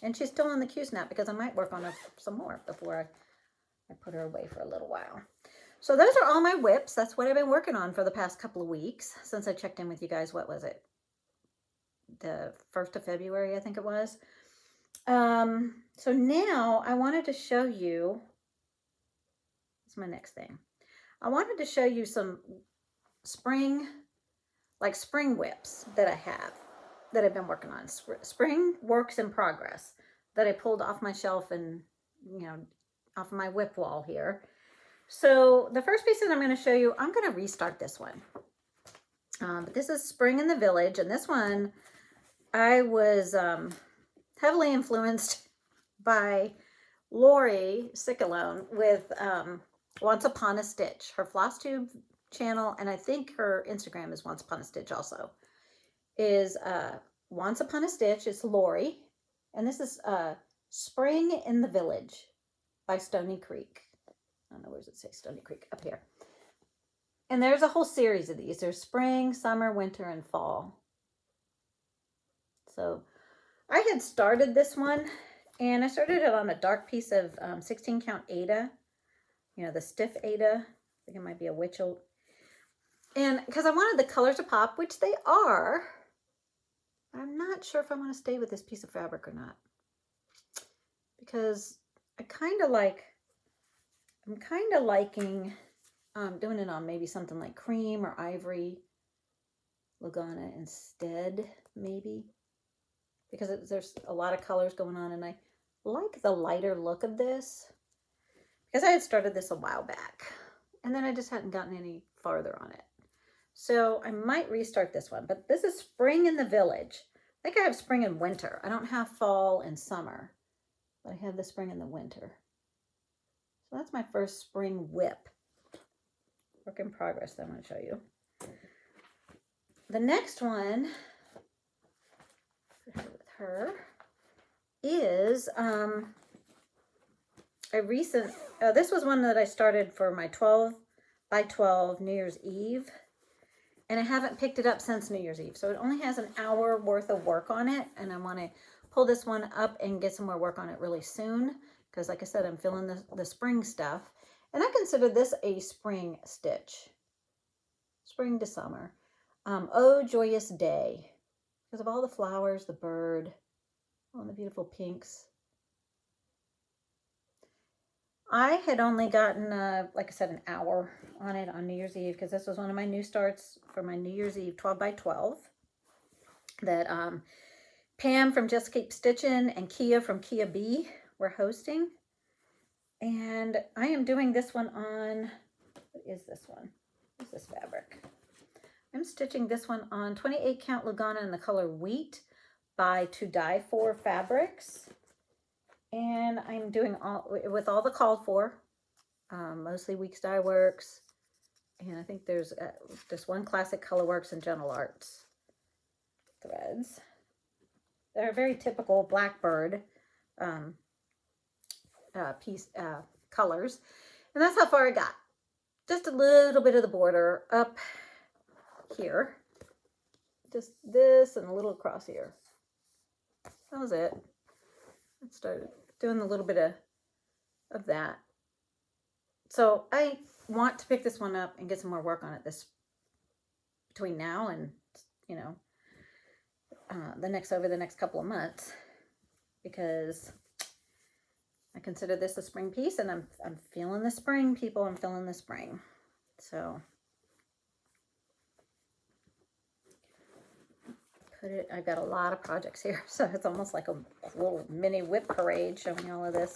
And she's still in the Q-snap because I might work on her some more before I put her away for a little while. So those are all my whips. That's what I've been working on for the past couple of weeks since I checked in with you guys. What was it? The 1st of February, I think it was. So now I wanted to show you, what's my next thing? I wanted to show you some spring whips that I have, that I've been working on. Spring works in progress that I pulled off my shelf and, you know, off of my whip wall here. So the first piece that I'm going to show you, I'm going to restart this one. But this is Spring in the Village, and this one I was heavily influenced by Lori Sicalone with Once Upon a Stitch, her Flosstube channel, and I think her Instagram is Once Upon a Stitch also, is Once Upon a Stitch. It's Lori, and this is Spring in the Village by Stony Creek. I don't know, where does it say Stony Creek? Up here. And there's a whole series of these. There's spring, summer, winter, and fall. So I had started this one, and I started it on a dark piece of 16 count Aida, you know, the stiff Aida. I think it might be a Witchell. And because I wanted the colors to pop, which they are, I'm not sure if I want to stay with this piece of fabric or not. Because I'm kind of liking doing it on maybe something like cream or ivory Lagana instead, maybe. Because there's a lot of colors going on, and I like the lighter look of this. Because I had started this a while back, and then I just hadn't gotten any farther on it. So I might restart this one, but this is Spring in the Village. I think I have spring and winter. I don't have fall and summer, but I have the spring and the winter. So that's my first spring whip. Work in progress that I'm going to show you. The next one with her is a recent, this was one that I started for my 12 by 12 New Year's Eve, and I haven't picked it up since New Year's Eve. So it only has an hour worth of work on it, and I want to pull this one up and get some more work on it really soon, because like I said, I'm feeling the spring stuff. And I consider this a spring stitch. Spring to summer. Oh, joyous day. Because of all the flowers, the bird, all the beautiful pinks. I had only gotten, like I said, an hour on it on New Year's Eve, because this was one of my new starts for my New Year's Eve 12 by 12 that Pam from Just Keep Stitching and Kia from Kia B were hosting. And I am doing this one on, what is this one? What is this fabric? I'm stitching this one on 28 count Lugana in the color Wheat by To Die For Fabrics. And I'm doing with all the called for, mostly Weeks Dye Works. And I think there's just one classic Color Works and Gentle Arts threads. They're a very typical Blackbird piece colors, and that's how far I got. Just a little bit of the border up here, just this and a little across here. That was it. I started doing a little bit of that. So I want to pick this one up and get some more work on it between now and, you know, over the next couple of months, because I consider this a spring piece, and I'm feeling the spring, people. I'm feeling the spring. So I've got a lot of projects here, so it's almost like a little mini whip parade showing all of this.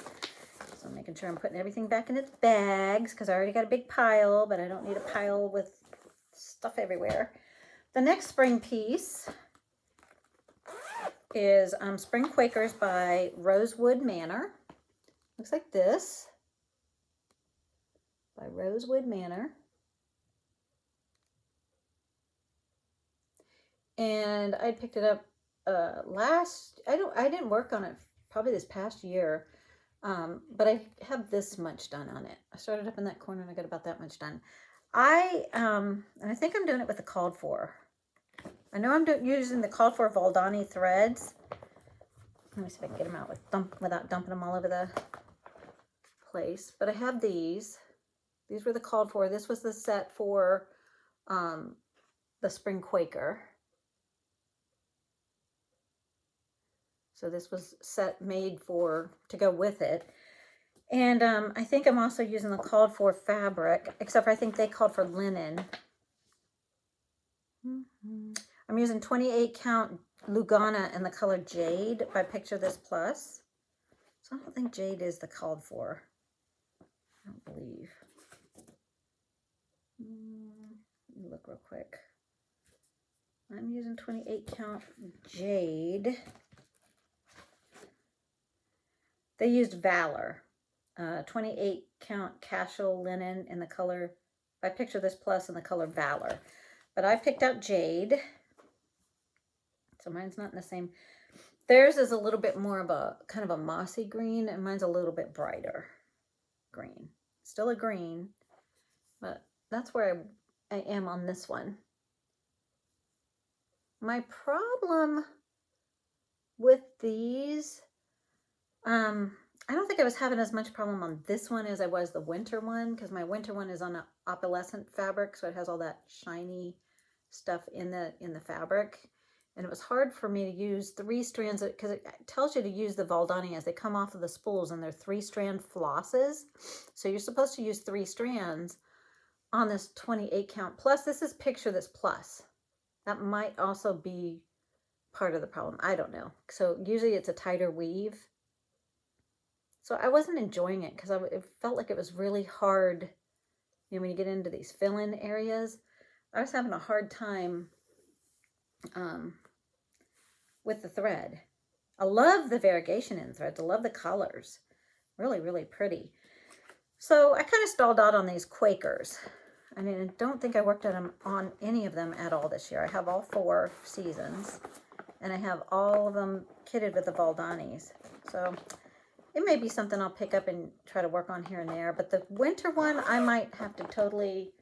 So I'm making sure I'm putting everything back in its bags, because I already got a big pile, but I don't need a pile with stuff everywhere. The next spring piece is Spring Quakers by Rosewood Manor. Looks like this, by Rosewood Manor. And I picked it up I didn't work on it probably this past year, but I have this much done on it. I started up in that corner and I got about that much done. And I think I'm doing it with the called for. I know I'm using the called for Valdani threads. Let me see if I can get them out without dumping them all over the place. But I have these. These were the called for. This was the set for the Spring Quaker. So this was made to go with it. And I think I'm also using the called for fabric, except for I think they called for linen. I'm using 28 count Lugana in the color Jade by Picture This Plus. So I don't think Jade is the called for. I don't believe. Let me look real quick. I'm using 28 count Jade. They used Valor, 28 count casual linen in the color, by Picture This Plus in the color Valor. But I picked out Jade. So mine's not in the same. Theirs is a little bit more of a kind of a mossy green, and mine's a little bit brighter green. Still a green, but that's where I am on this one. My problem with these, I don't think I was having as much problem on this one as I was the winter one, because my winter one is on an opalescent fabric, so it has all that shiny stuff in the fabric. And it was hard for me to use 3 strands, because it tells you to use the Valdani as they come off of the spools, and they're 3-strand flosses. So you're supposed to use 3 strands on this 28 count. Plus, this is Picture This Plus. That might also be part of the problem. I don't know. So usually it's a tighter weave. So I wasn't enjoying it, because it felt like it was really hard. You know, when you get into these fill-in areas, I was having a hard time with the thread. I love the variegation in the threads. I love the colors. Really, really pretty. So I kind of stalled out on these Quakers. I mean, I don't think I worked on any of them at all this year. I have all 4 seasons, and I have all of them kitted with the Valdanis. So it may be something I'll pick up and try to work on here and there. But the winter one, I might have to totally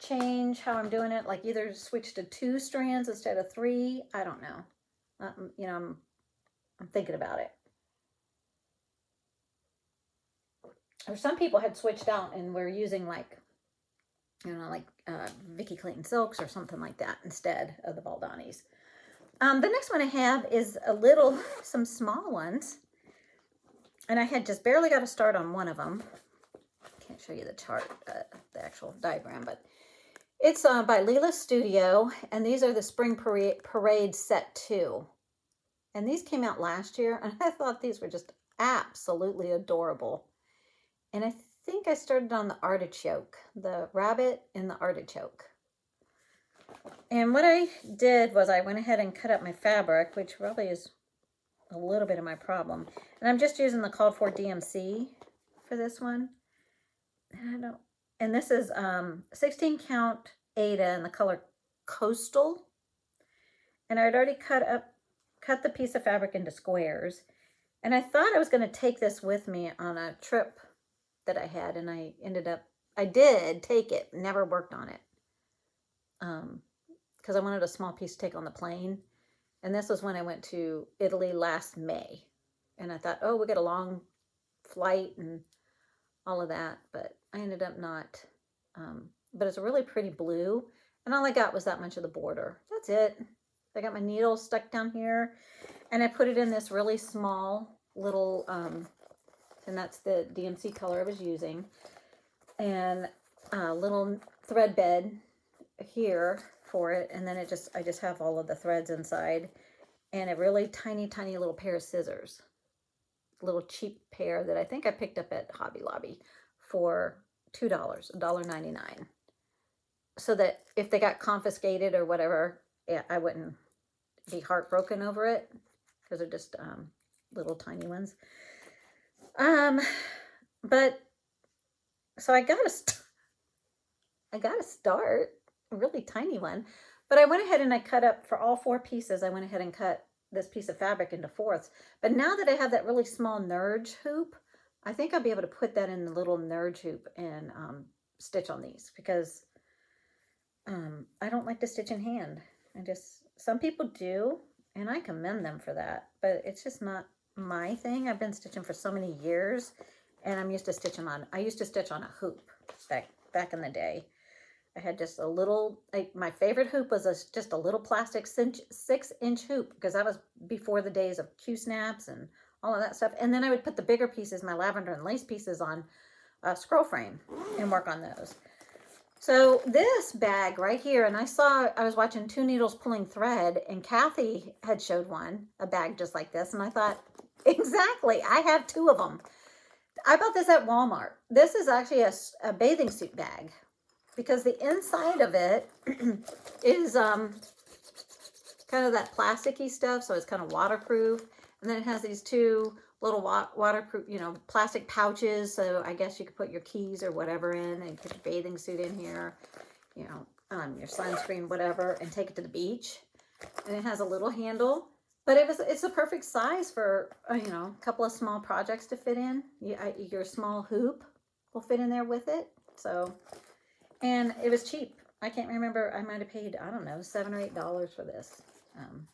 change how I'm doing it. Like either switch to 2 strands instead of 3. I don't know. You know, I'm thinking about it. Or some people had switched out and were using like, you know, like Vicky Clayton Silks or something like that instead of the Valdanis. The next one I have is some small ones. And I had just barely got a start on one of them. Can't show you the chart, the actual diagram, but it's by Leela Studio, and these are the Spring Parade Set 2. And these came out last year, and I thought these were just absolutely adorable. And I think I started on the artichoke, the rabbit and the artichoke. And what I did was I went ahead and cut up my fabric, which probably is a little bit of my problem. And I'm just using the called for DMC for this one. And this is 16 count Ada in the color Coastal. And I'd already cut the piece of fabric into squares. And I thought I was going to take this with me on a trip that I had, and I did take it, never worked on it. Because I wanted a small piece to take on the plane. And this was when I went to Italy last May. And I thought, oh, we got a long flight and all of that. But I ended up not. But it's a really pretty blue. And all I got was that much of the border. That's it. I got my needle stuck down here, and I put it in this really small little, and that's the DMC color I was using, and a little thread bed here for it, and then I just have all of the threads inside, and a really tiny little pair of scissors, a little cheap pair that I think I picked up at Hobby Lobby for $2, $1.99, so that if they got confiscated or whatever, yeah, I wouldn't be heartbroken over it, because they're just little tiny ones. But so I got to start a really tiny one, but I went ahead and I cut up for all 4 pieces. I went ahead and cut this piece of fabric into 4ths. But now that I have that really small nurge hoop, I think I'll be able to put that in the little nurge hoop and stitch on these, because I don't like to stitch in hand. Some people do, and I commend them for that, but it's just not my thing. I've been stitching for so many years, and I used to stitch on a hoop back in the day. I had just a little, my favorite hoop was just a little plastic 6-inch hoop, because that was before the days of Q-snaps and all of that stuff. And then I would put the bigger pieces, my lavender and lace pieces, on a scroll frame and work on those. So this bag right here, and I was watching Two Needles Pulling Thread, and Kathy had showed a bag just like this, and I thought, exactly, I have 2 of them. I bought this at Walmart. This is actually a bathing suit bag, because the inside of it is kind of that plasticky stuff, so it's kind of waterproof, and then it has these 2 little waterproof, plastic pouches, so I guess you could put your keys or whatever in, and put your bathing suit in here, your sunscreen, whatever, and take it to the beach. And it has a little handle, but it's a perfect size for a couple of small projects to fit in. Your small hoop will fit in there with it. So, and it was cheap. I can't remember. I might have paid, I don't know, $7 or $8 for this, and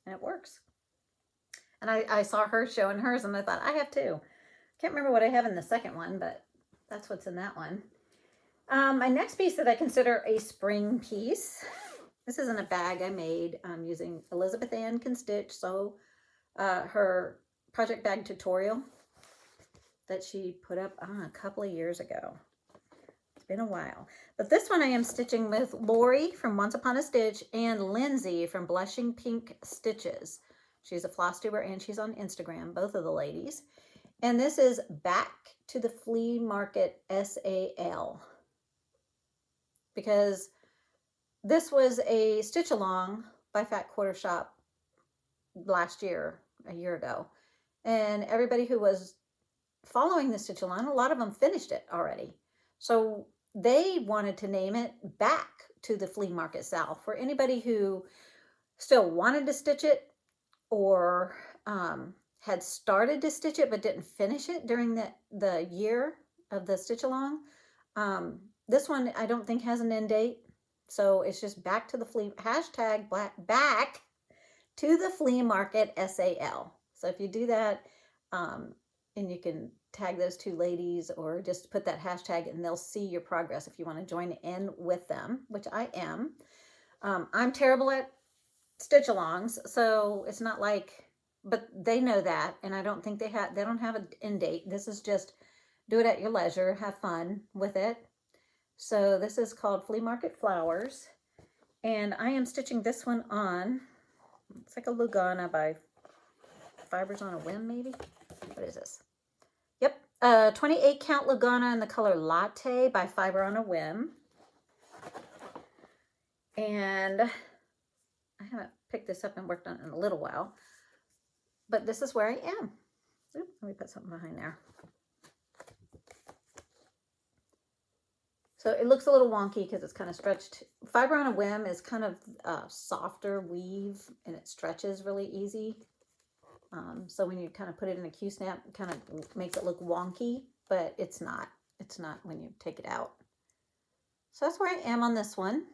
it works. And I saw her showing hers, and I thought, I have 2. Can't remember what I have in the second one, but that's what's in that one. My next piece that I consider a spring piece, this is in a bag I made using Elizabeth Ann Can Stitch, so her project bag tutorial that she put up a couple of years ago. It's been a while. But this one I am stitching with Lori from Once Upon a Stitch and Lindsay from Blushing Pink Stitches. She's a Flosstuber, and she's on Instagram, both of the ladies. And this is Back to the Flea Market SAL. Because this was a stitch along by Fat Quarter Shop a year ago. And everybody who was following the stitch along, a lot of them finished it already. So they wanted to name it Back to the Flea Market Sal, for anybody who still wanted to stitch it, or had started to stitch it but didn't finish it during the year of the stitch along. This one I don't think has an end date, so it's just back to the flea, back to the flea market SAL. So if you do that, and you can tag those 2 ladies, or just put that hashtag, and they'll see your progress if you want to join in with them, which I am. I'm terrible at stitch alongs, so it's not like, but they know that, and I don't think they don't have an end date. This is just do it at your leisure, have fun with it. So this is called Flea Market Flowers, and I am stitching this one on, it's like a Lugana by Fibers on a Whim, maybe. What is this? Yep, 28 count Lugana in the color Latte by Fiber on a Whim. And I haven't picked this up and worked on it in a little while, but this is where I am. Oop, let me put something behind there. So it looks a little wonky because it's kind of stretched. Fiber on a Whim is kind of softer weave, and it stretches really easy. So when you kind of put it in a Q-snap, it kind of makes it look wonky, but it's not. It's not when you take it out. So that's where I am on this one.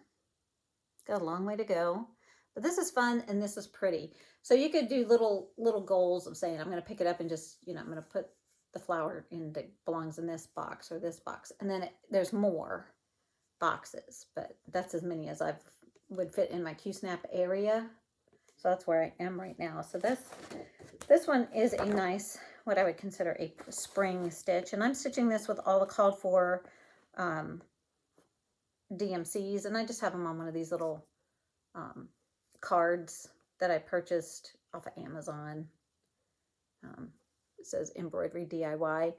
Got a long way to go. But this is fun, and this is pretty. So you could do little goals of saying, I'm going to pick it up and just, I'm going to put the flower in that belongs in this box or this box. And then there's more boxes, but that's as many as I would fit in my Q-snap area. So that's where I am right now. So this one is a nice, what I would consider a spring stitch. And I'm stitching this with all the called for DMCs. And I just have them on one of these little cards that I purchased off of Amazon. It says embroidery DIY.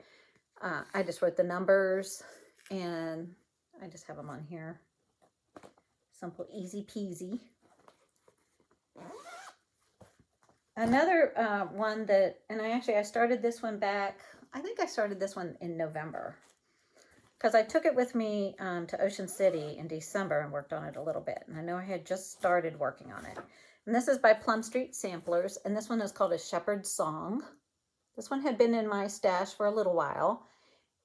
I just wrote the numbers and I just have them on here. Simple, easy peasy. Another one that, and I started this one back, I think I started this one in November. Because I took it with me to Ocean City in December and worked on it a little bit. And I know I had just started working on it. And this is by Plum Street Samplers. And this one is called A Shepherd's Song. This one had been in my stash for a little while.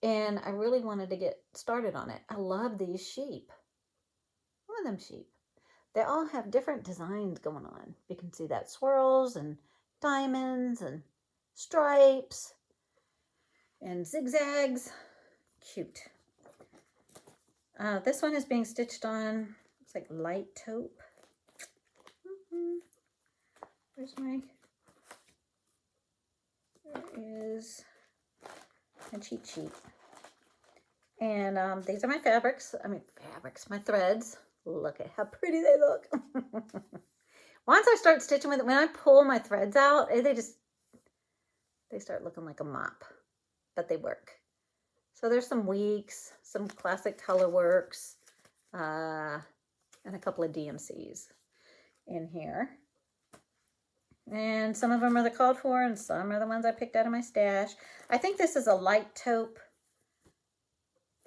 And I really wanted to get started on it. I love these sheep. Look at them sheep. They all have different designs going on. You can see that swirls and diamonds and stripes and zigzags. Cute. This one is being stitched on, it's like light taupe. Where's my, there is a cheat sheet. And these are my fabrics, my threads. Look at how pretty they look. Once I start stitching with it, when I pull my threads out, they start looking like a mop, but they work. So there's some weeks, some classic color works, and a couple of DMCs in here. And some of them are the called for, and some are the ones I picked out of my stash. I think this is a light taupe.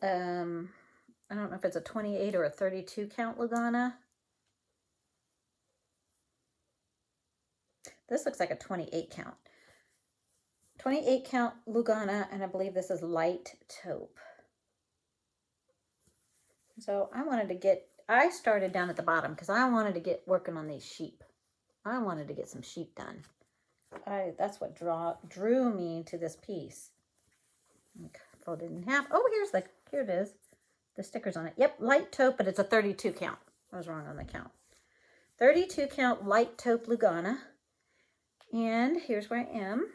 I don't know if it's a 28 or a 32 count Lugana. This looks like a 28 count. 28 count Lugana, and I believe this is light taupe. So I started down at the bottom because I wanted to get working on these sheep. I wanted to get some sheep done. That's what drew me to this piece. Folded in half. Oh, here it is. The stickers on it. Yep, light taupe, but it's a 32 count. I was wrong on the count. 32 count light taupe Lugana. And here's where I am.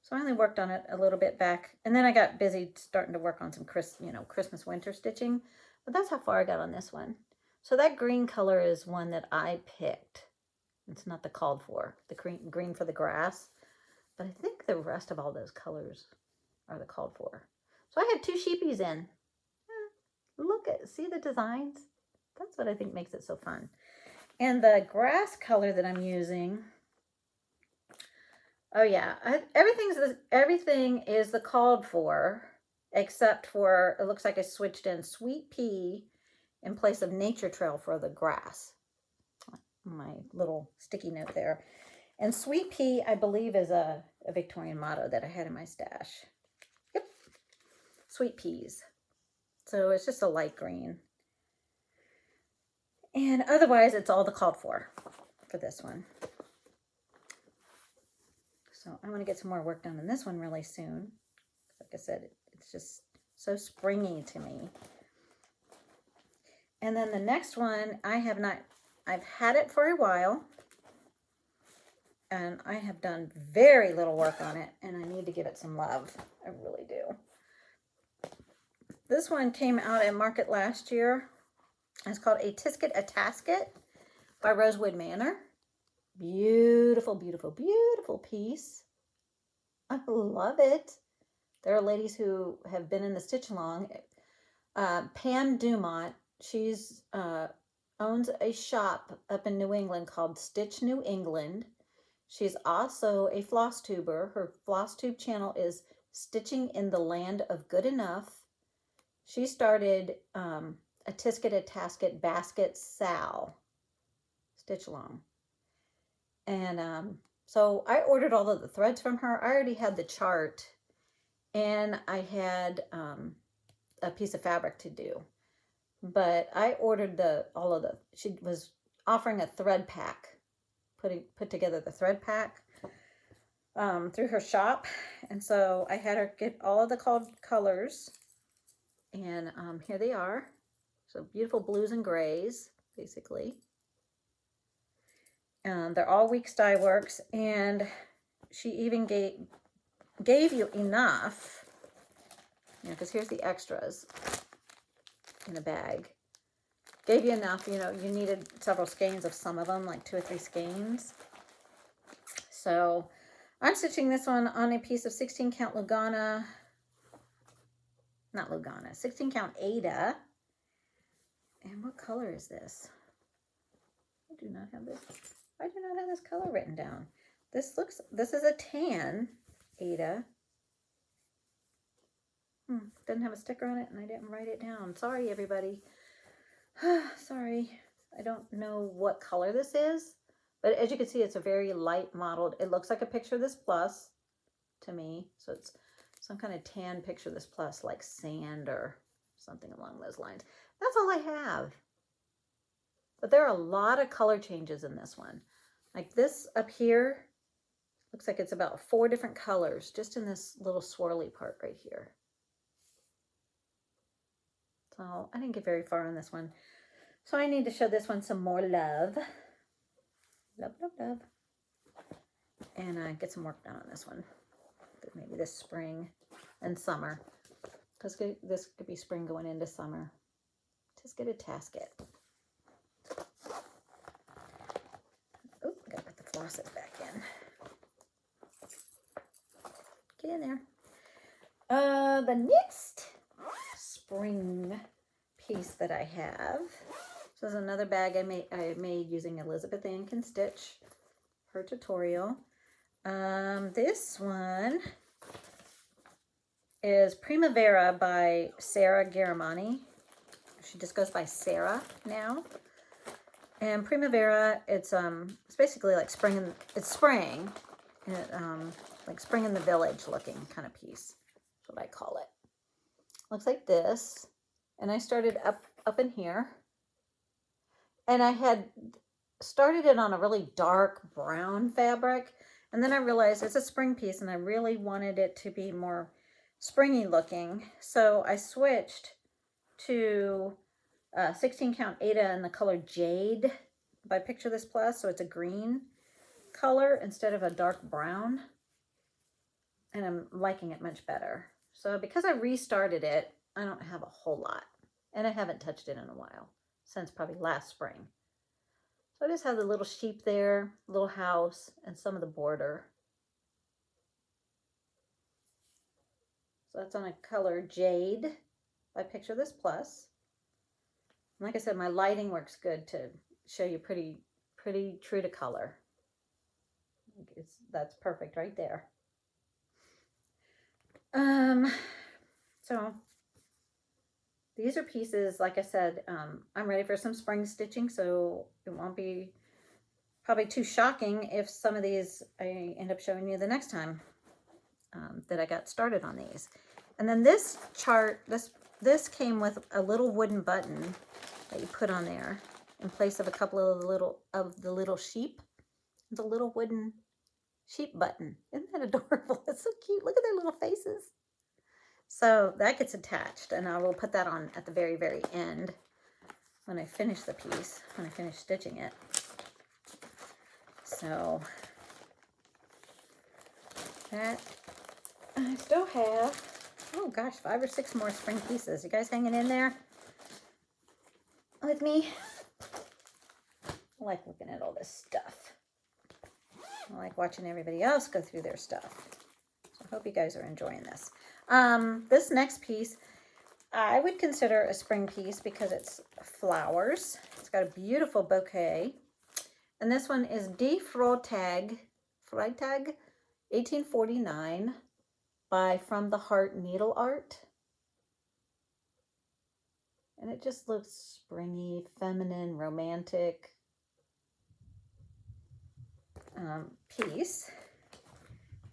So I only worked on it a little bit back. And then I got busy starting to work on some Christmas winter stitching. But that's how far I got on this one. So that green color is one that I picked. It's not the called for. The green for the grass. But I think the rest of all those colors are the called for. So I had two sheepies in. See the designs? That's what I think makes it so fun. And the grass color that I'm using, oh yeah, everything is the called for, except for, it looks like I switched in Sweet Pea in place of Nature Trail for the grass. My little sticky note there. And Sweet Pea, I believe, is a Victorian motto that I had in my stash. Yep, Sweet Peas. So it's just a light green. And otherwise, it's all the called for this one. So I want to get some more work done on this one really soon. Like I said, it's just so springy to me. And then the next one, I've had it for a while. And I have done very little work on it. And I need to give it some love. I really do. This one came out at market last year. It's called A Tisket a Tasket by Rosewood Manor. Beautiful, beautiful, beautiful piece. I love it. There are ladies who have been in the stitch along. Pam Dumont, she's owns a shop up in New England called Stitch New England. She's also a Flosstuber. Her Flosstube channel is Stitching in the Land of Good Enough. She started a Tisket a Tasket Basket Sal stitch along. And so I ordered all of the threads from her. I already had the chart, and I had a piece of fabric to do. But I ordered she was offering a thread pack, put together the thread pack through her shop. And so I had her get all of the colors, and here they are. So beautiful blues and grays, basically. They're all Weeks Dye Works, and she even gave you enough, you know, because here's the extras in a bag. Gave you enough, you know, you needed several skeins of some of them, like 2 or 3 skeins. So I'm stitching this one on a piece of 16 count Lugana, not Lugana, 16 count Ada. And what color is this? I do not have this. I do not have this color written down. This is a tan Ada. Didn't have a sticker on it and I didn't write it down. Sorry, everybody. Sorry. I don't know what color this is, but as you can see, it's a very light mottled. It looks like a picture of this plus to me. So it's some kind of tan picture of this plus, like sand or something along those lines. That's all I have. But there are a lot of color changes in this one. Like this up here, looks like it's about 4 different colors just in this little swirly part right here. So I didn't get very far on this one. So I need to show this one some more love. Love, love, love. And get some work done on this one. Maybe this spring and summer. Because this could be spring going into summer. Just get a tasket. Oh, gotta put the flosses back in. Get in there. The next spring piece that I have. This is another bag I made using Elizabeth Ann Can Stitch, her tutorial. This one is Primavera by Sarah Garamani. She just goes by Sarah now. And Primavera, it's basically like spring. It's spring, and like spring in the village looking kind of piece. That's what I call it. Looks like this. And I started up in here. And I had started it on a really dark brown fabric. And then I realized it's a spring piece and I really wanted it to be more springy looking. So I switched to 16 count Ada in the color Jade by Picture This Plus. So it's a green color instead of a dark brown. And I'm liking it much better. So because I restarted it, I don't have a whole lot. And I haven't touched it in a while, since probably last spring. So I just have the little sheep there, little house, and some of the border. So that's on a color Jade by Picture This Plus. And like I said, my lighting works good to show you pretty true to color. That's perfect right there. So these are pieces, like I said, I'm ready for some spring stitching, so it won't be probably too shocking if some of these I end up showing you the next time that I got started on these. And then this chart, this came with a little wooden button that you put on there in place of a couple of the little sheep. It's a little wooden sheep button. Isn't that adorable? It's so cute. Look at their little faces. So that gets attached, and I will put that on at the very, very end when I finish the piece, when I finish stitching it. So that I still have, oh gosh, 5 or 6 more spring pieces. You guys hanging in there with me? I like looking at all this stuff. I like watching everybody else go through their stuff. So I hope you guys are enjoying this. This next piece, I would consider a spring piece because it's flowers. It's got a beautiful bouquet. And this one is Die Freitag 1849 by From the Heart Needle Art. And it just looks springy, feminine, romantic piece.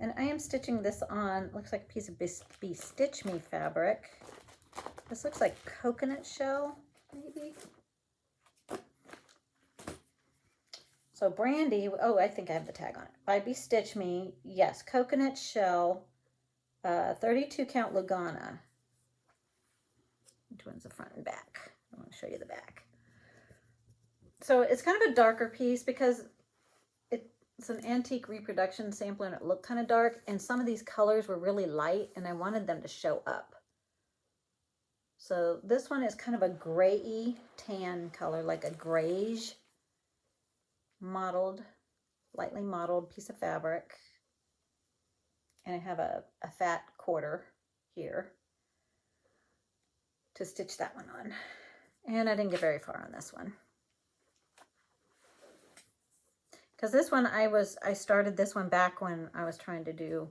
And I am stitching this on, looks like a piece of Be Stitch Me fabric. This looks like coconut shell, maybe. So Brandy, oh, I think I have the tag on it. By Be Stitch Me, yes, coconut shell, 32 count Lugana. Which one's the front and back? I want to show you the back. So it's kind of a darker piece because it's an antique reproduction sampler and it looked kind of dark, and some of these colors were really light and I wanted them to show up. So this one is kind of a gray tan color, like a grayish mottled, lightly mottled piece of fabric. And I have a fat quarter here to stitch that one on. And I didn't get very far on this one. Because this one, I started this one back when I was trying to do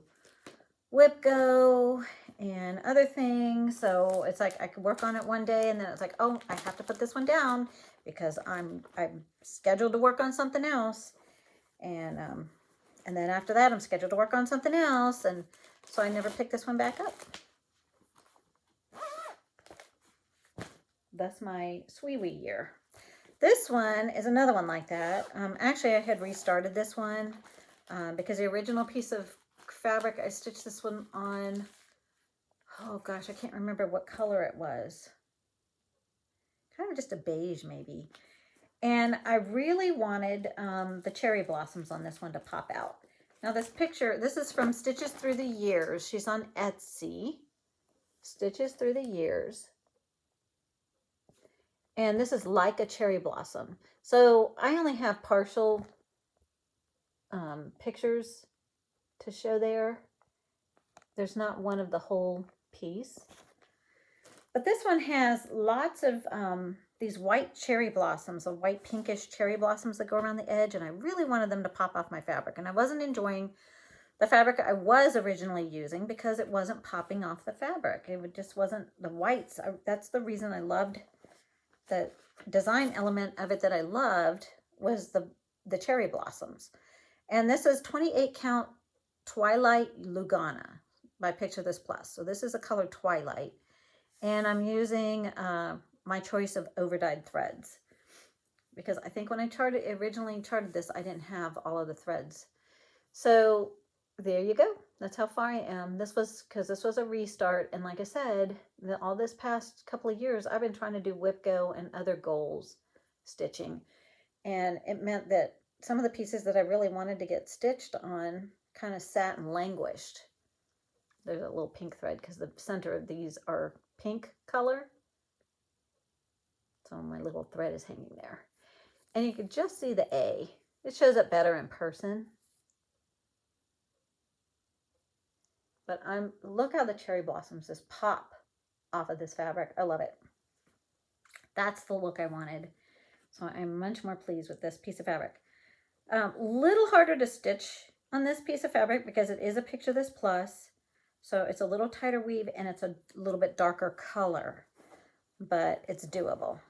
whip go and other things. So it's like I could work on it one day and then it's like, oh, I have to put this one down because I'm scheduled to work on something else. And then after that, I'm scheduled to work on something else. And so I never picked this one back up. That's my Sweewee year. This one is another one like that. Actually, I had restarted this one because the original piece of fabric, I stitched this one on, oh gosh, I can't remember what color it was. Kind of just a beige maybe. And I really wanted the cherry blossoms on this one to pop out. Now this picture, this is from Stitches Through the Years. She's on Etsy. Stitches Through the Years. And this is like a cherry blossom. So I only have partial pictures to show there. There's not one of the whole piece. But this one has lots of these white cherry blossoms, the white pinkish cherry blossoms that go around the edge. And I really wanted them to pop off my fabric. And I wasn't enjoying the fabric I was originally using because it wasn't popping off the fabric. It just wasn't the whites. That's the reason I loved the design element of it that I loved was the cherry blossoms. And this is 28 count Twilight Lugana by Picture This Plus. So this is a color Twilight. And I'm using my choice of overdyed threads because I think when I originally charted this, I didn't have all of the threads. So there you go. That's how far I am. This was because this was a restart. And like I said, all this past couple of years, I've been trying to do whip go and other goals stitching. And it meant that some of the pieces that I really wanted to get stitched on kind of sat and languished. There's a little pink thread because the center of these are pink color. So my little thread is hanging there. And you can just see the A. It shows up better in person. But look how the cherry blossoms just pop off of this fabric. I love it. That's the look I wanted. So I'm much more pleased with this piece of fabric. Little harder to stitch on this piece of fabric because it is a Picture This Plus. So it's a little tighter weave and it's a little bit darker color. But it's doable.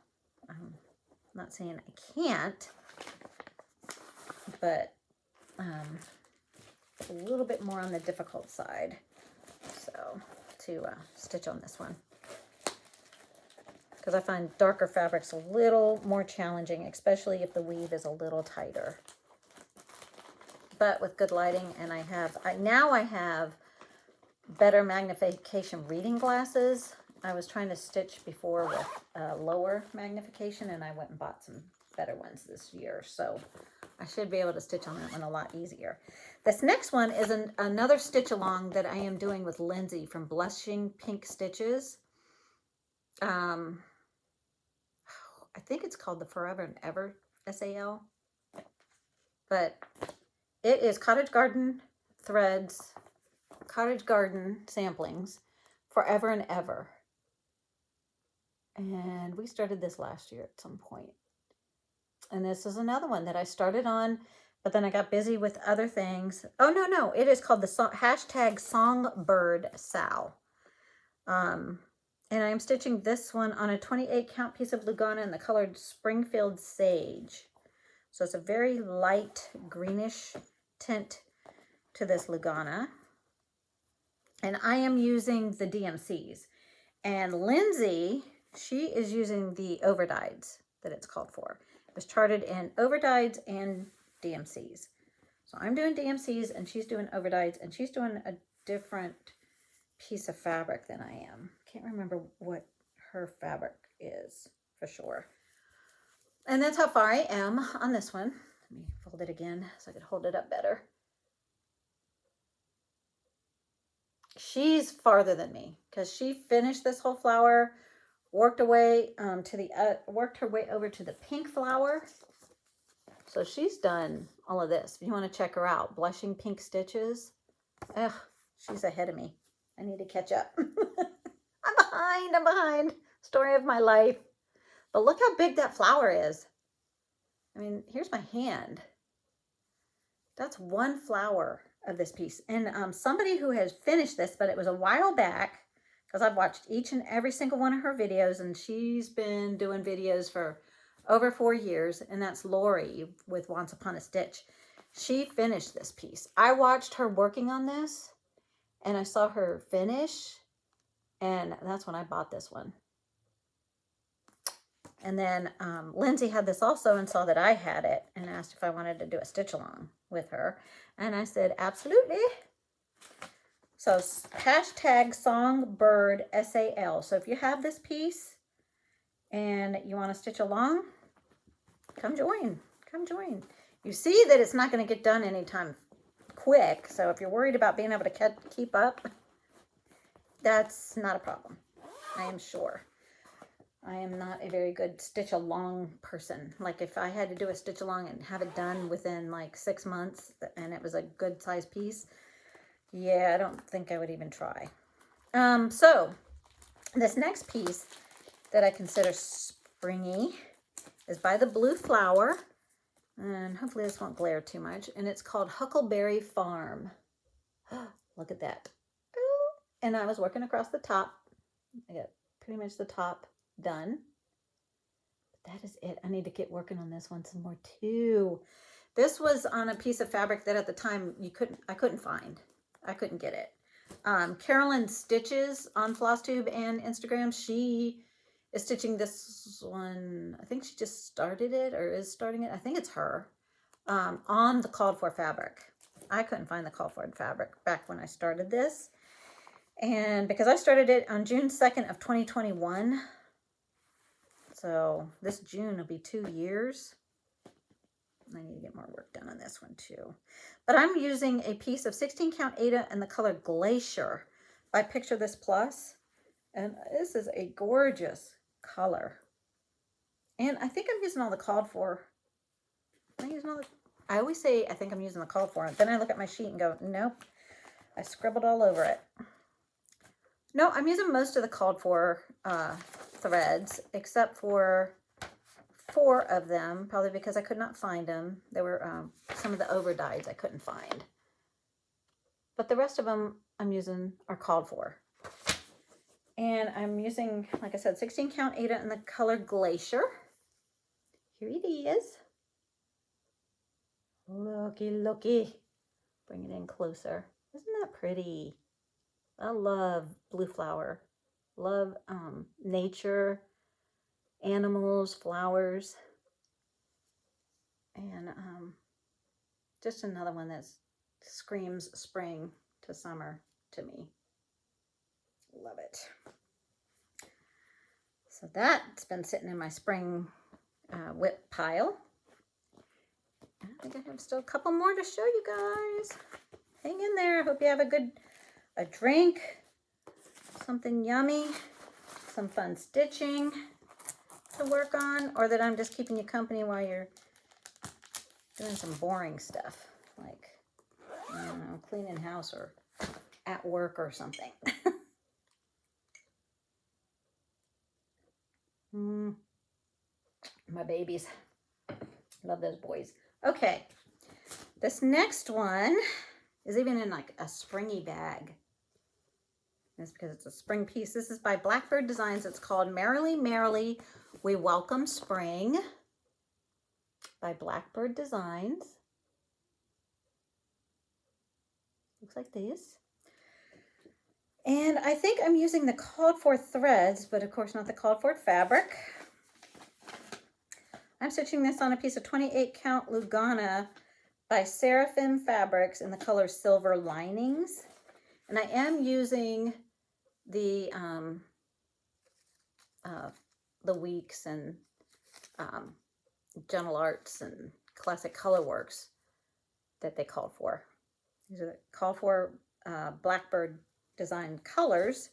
I'm not saying I can't. But it's a little bit more on the difficult side. So to stitch on this one because I find darker fabrics a little more challenging, especially if the weave is a little tighter. But with good lighting, and now I have better magnification reading glasses. I was trying to stitch before with lower magnification, and I went and bought some better ones this year. So I should be able to stitch on that one a lot easier. This next one is another stitch along that I am doing with Lindsay from Blushing Pink Stitches. I think it's called the Forever and Ever SAL. But it is Cottage Garden threads, Cottage Garden samplings, Forever and Ever. And we started this last year at some point. And this is another one that I started on, but then I got busy with other things. Oh, no. It is called the hashtag Songbird Sal. And I'm stitching this one on a 28 count piece of Lugana in the color Springfield Sage. So it's a very light greenish tint to this Lugana. And I am using the DMCs. And Lindsay, she is using the overdyeds that it's called for. It was charted in overdyeds and DMCs. So I'm doing DMCs and she's doing overdyeds, and she's doing a different piece of fabric than I am. Can't remember what her fabric is for sure. And that's how far I am on this one. Let me fold it again so I could hold it up better. She's farther than me because she finished this whole flower, worked away worked her way over to the pink flower. So she's done all of this. If you want to check her out, Blushing Pink Stitches. Ugh, she's ahead of me. I need to catch up. I'm behind. Story of my life. But look how big that flower is. I mean, here's my hand. That's one flower of this piece. And somebody who has finished this, but it was a while back, because I've watched each and every single one of her videos, and she's been doing videos for over 4 years, and that's Lori with Once Upon a Stitch. She finished this piece. I watched her working on this, and I saw her finish, and that's when I bought this one. And then Lindsay had this also and saw that I had it and asked if I wanted to do a stitch along with her. And I said, absolutely. So hashtag songbird SAL. So if you have this piece and you want to stitch along, come join. Come join. You see that it's not going to get done anytime quick. So if you're worried about being able to keep up, that's not a problem. I am sure. I am not a very good stitch along person. Like if I had to do a stitch along and have it done within like 6 months and it was a good size piece, yeah, I don't think I would even try. So this next piece that I consider springy is by the Blue Flower, and hopefully this won't glare too much, and it's called Huckleberry Farm. Look at that. And I was working across the top. I got pretty much the top done. But that is it. I need to get working on this one some more too. This was on a piece of fabric that at the time I couldn't find. I couldn't get it. Carolyn Stitches on Flosstube and Instagram, she is stitching this one. I think she just started it or is starting it. I think it's her on the called for fabric. I couldn't find the called for fabric back when I started this. And because I started it on June 2nd of 2021, so this June will be 2 years. I need to get more work done on this one too. But I'm using a piece of 16 count Aida in the color Glacier by Picture This Plus. And this is a gorgeous color. And I think I'm using all the called for. I always say I think I'm using the called for. Then I look at my sheet and go, nope, I scribbled all over it. No, I'm using most of the called for threads, except for 4 of them, probably because I could not find them. There were some of the overdyes I couldn't find. But the rest of them I'm using are called for. And I'm using, like I said, 16 count Aida in the color Glacier. Here it is. Looky, looky. Bring it in closer. Isn't that pretty? I love Blue Flower. Love nature, animals, flowers. And just another one that screams spring to summer to me. Love it. So that's been sitting in my spring whip pile. I think I have still a couple more to show you guys. Hang in there. I hope you have a drink, something yummy, some fun stitching to work on, or that I'm just keeping you company while you're doing some boring stuff, like, I don't know, cleaning house or at work or something. My babies. Love those boys. Okay. This next one is even in like a springy bag. That's because it's a spring piece. This is by Blackbird Designs. It's called Merrily, Merrily, We Welcome Spring by Blackbird Designs. Looks like this. And I think I'm using the called for threads, but of course not the called for fabric. I'm stitching this on a piece of 28 count Lugana by Seraphim Fabrics in the color Silver Linings. And I am using the Weeks and Gentle Arts and classic color works that they called for. These are the call for Blackbird design colors,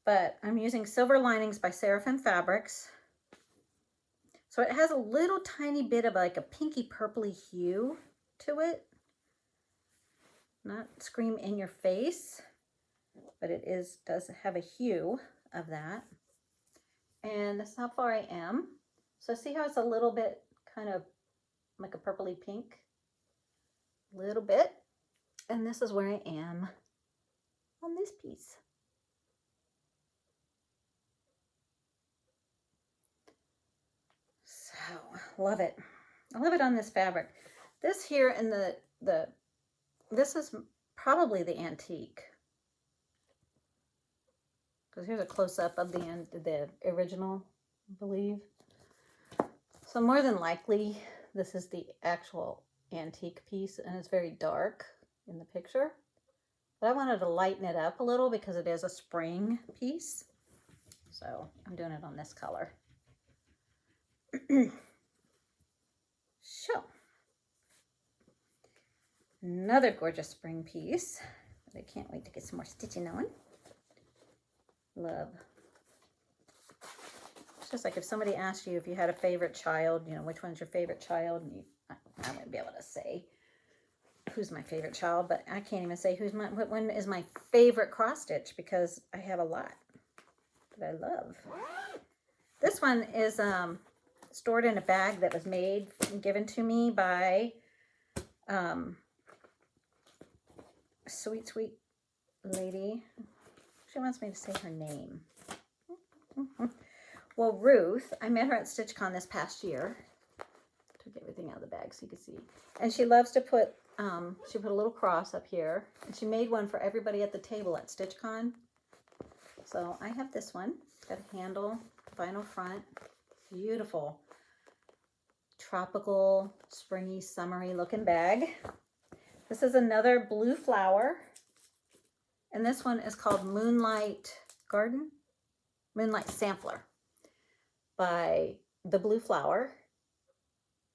but I'm using Silver Linings by Seraphim Fabrics. So it has a little tiny bit of like a pinky purpley hue to it. Not scream in your face, but it does have a hue of that. And that's how far I am. So see how it's a little bit kind of like a purpley pink? A little bit. And this is where I am on this piece. So, love it. I love it on this fabric. This here in this is probably the antique. Because here's a close-up of the original, I believe. So more than likely, this is the actual antique piece, and it's very dark in the picture. But I wanted to lighten it up a little because it is a spring piece. So I'm doing it on this color. So, another gorgeous spring piece that I can't wait to get some more stitching on. Love. It's just like if somebody asked you if you had a favorite child, you know, which one's your favorite child, and I wouldn't be able to say who's my favorite child, but I can't even say what one is my favorite cross stitch because I have a lot that I love. This one is stored in a bag that was made and given to me by a sweet, sweet lady. She wants me to say her name. Well, Ruth, I met her at StitchCon this past year. Took everything out of the bag so you can see. And she loves to put, she put a little cross up here. And she made one for everybody at the table at StitchCon. So I have this one. It's got a handle, vinyl front. Beautiful. Tropical, springy, summery looking bag. This is another blue flower. And this one is called Moonlight Garden? Moonlight Sampler by The Blue Flower.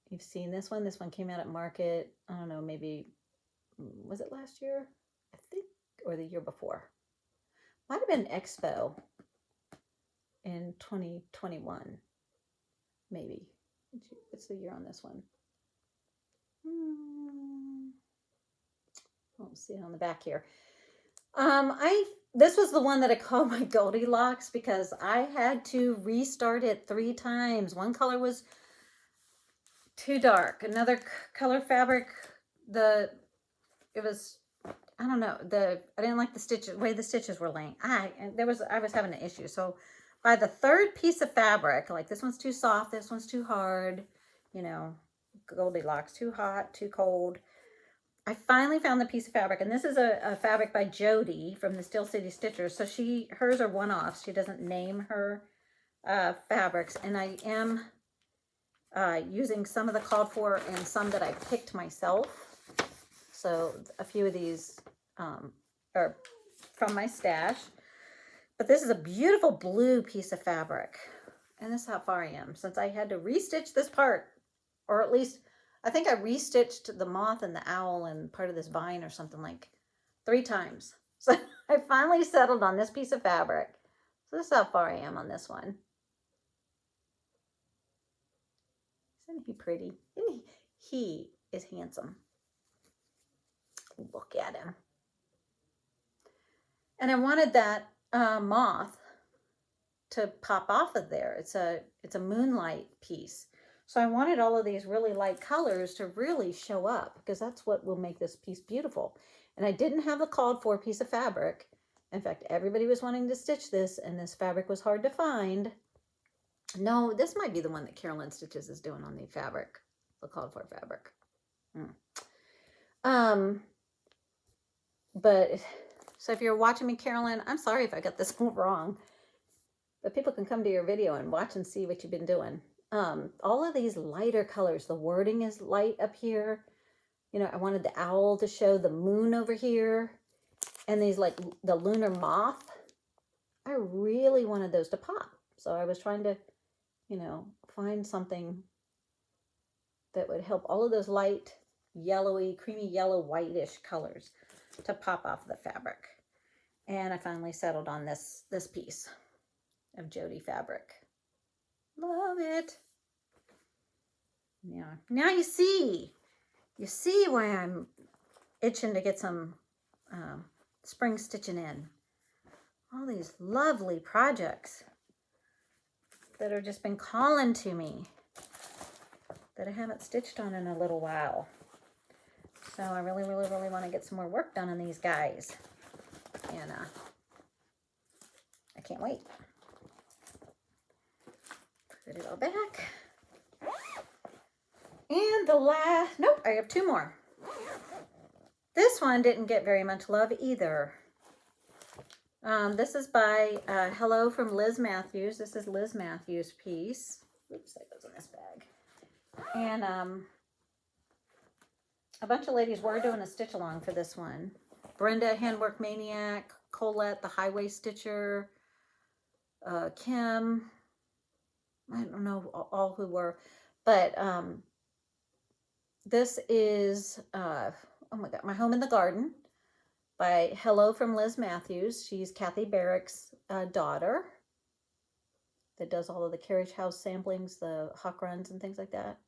You've seen this one. This one came out at market, I don't know, maybe, was it last year? I think, or the year before. Might have been Expo in 2021, maybe. What's the year on this one? I don't see it on the back here. This was the one that I called my Goldilocks because I had to restart it 3 times. One color was too dark. Another color fabric, I don't know, I didn't like the way the stitches were laying. I was having an issue. So by the 3rd piece of fabric, like this one's too soft, this one's too hard, you know, Goldilocks, too hot, too cold. I finally found the piece of fabric, and this is a fabric by Jody from the Steel City Stitchers. So hers are one-offs. She doesn't name her fabrics, and I am using some of the called for and some that I picked myself. So a few of these are from my stash. But this is a beautiful blue piece of fabric, and this is how far I am. Since I had to restitch this part, or at least I think I restitched the moth and the owl and part of this vine or something like 3 times. So I finally settled on this piece of fabric. So this is how far I am on this one. Isn't he pretty? Isn't he is handsome. Look at him. And I wanted that moth to pop off of there. It's a moonlight piece. So I wanted all of these really light colors to really show up because that's what will make this piece beautiful. And I didn't have the called for piece of fabric. In fact, everybody was wanting to stitch this, and this fabric was hard to find. No, this might be the one that Carolyn Stitches is doing on the fabric, the called for fabric. But so if you're watching me, Carolyn, I'm sorry if I got this all wrong, but people can come to your video and watch and see what you've been doing. All of these lighter colors, the wording is light up here. You know, I wanted the owl to show the moon over here, and these like the lunar moth. I really wanted those to pop. So I was trying to, you know, find something that would help all of those light, yellowy, creamy yellow, whitish colors to pop off the fabric. And I finally settled on this piece of Jody fabric. Love it. Yeah. Now you see why I'm itching to get some spring stitching in. All these lovely projects that have just been calling to me that I haven't stitched on in a little while. So I really, really, really want to get some more work done on these guys. And I can't wait. Put it all back. And the last, nope, I have 2 more. This one didn't get very much love either. This is by Hello from Liz Matthews. This is Liz Matthews' piece. Oops, that goes in this bag. And a bunch of ladies were doing a stitch along for this one. Brenda, Handwork Maniac, Colette, the Highway Stitcher, Kim, I don't know all who were, but this is, oh my God, My Home in the Garden by Hello from Liz Matthews. She's Kathy Barrick's daughter that does all of the carriage house samplings, the hawk runs and things like that.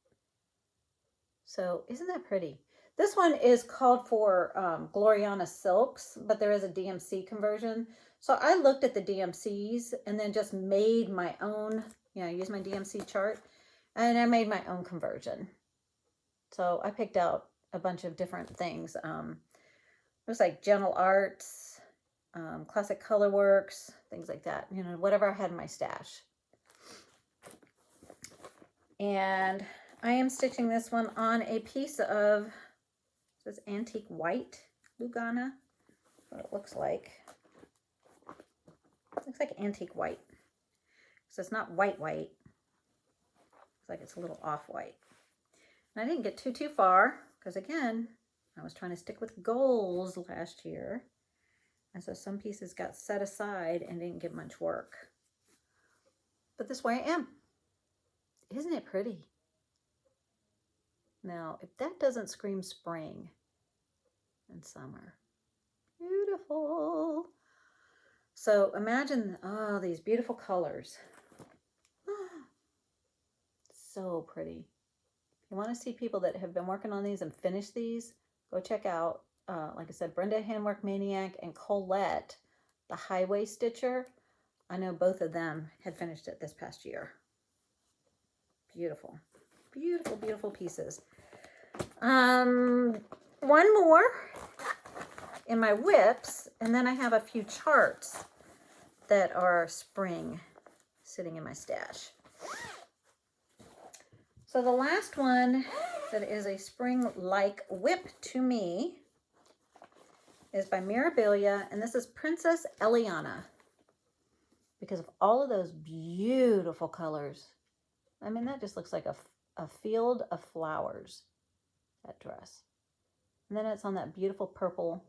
So isn't that pretty? This one is called for Gloriana Silks, but there is a DMC conversion. So I looked at the DMCs and then just made my own, you know, I used my DMC chart and I made my own conversion. So I picked out a bunch of different things. It was like Gentle Arts, Classic Color Works, things like that. You know, whatever I had in my stash. And I am stitching this one on a piece of, this is Antique White Lugana. What it looks like. It looks like Antique White. So it's not white. Looks like it's a little off-white. And I didn't get too far because, again, I was trying to stick with goals last year. And so some pieces got set aside and didn't get much work. But this way I am. Isn't it pretty? Now, if that doesn't scream spring and summer, beautiful. So imagine, oh, these beautiful colors. So pretty. If you want to see people that have been working on these and finished these, go check out, like I said, Brenda Handwork Maniac and Colette, the Highway Stitcher. I know both of them had finished it this past year. Beautiful. Beautiful, beautiful pieces. One more in my whips, and then I have a few charts that are spring sitting in my stash. So the last one that is a spring-like whip to me is by Mirabilia, and this is Princess Eliana, because of all of those beautiful colors. I mean, that just looks like a field of flowers, that dress. And then it's on that beautiful purple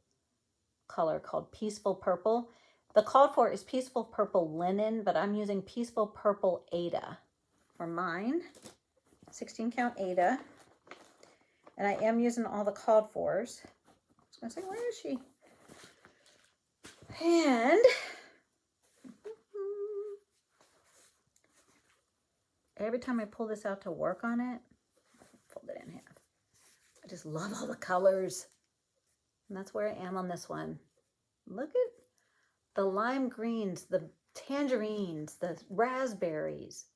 color called Peaceful Purple. The called for is Peaceful Purple Linen, but I'm using Peaceful Purple Ada for mine. 16 count Ada. And I am using all the called fors. I was going to say, where is she? And every time I pull this out to work on it, fold it in half. I just love all the colors. And that's where I am on this one. Look at the lime greens, the tangerines, the raspberries.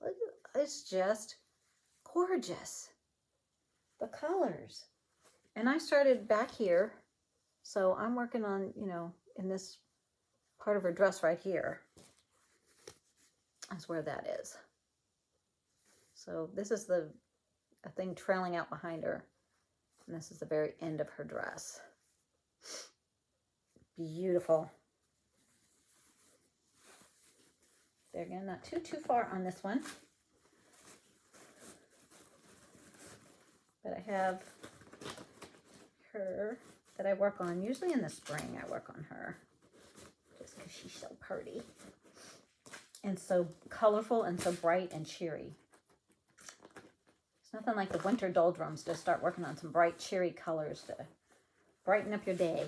Look, it's just gorgeous. The colors. And I started back here. So I'm working on, you know, in this part of her dress right here. That's where that is. So this is a thing trailing out behind her. And this is the very end of her dress. Beautiful. There again, not too far on this one. But I have her that I work on. Usually in the spring I work on her. Just because she's so pretty. And so colorful and so bright and cheery. Nothing like the winter doldrums to start working on some bright, cheery colors to brighten up your day.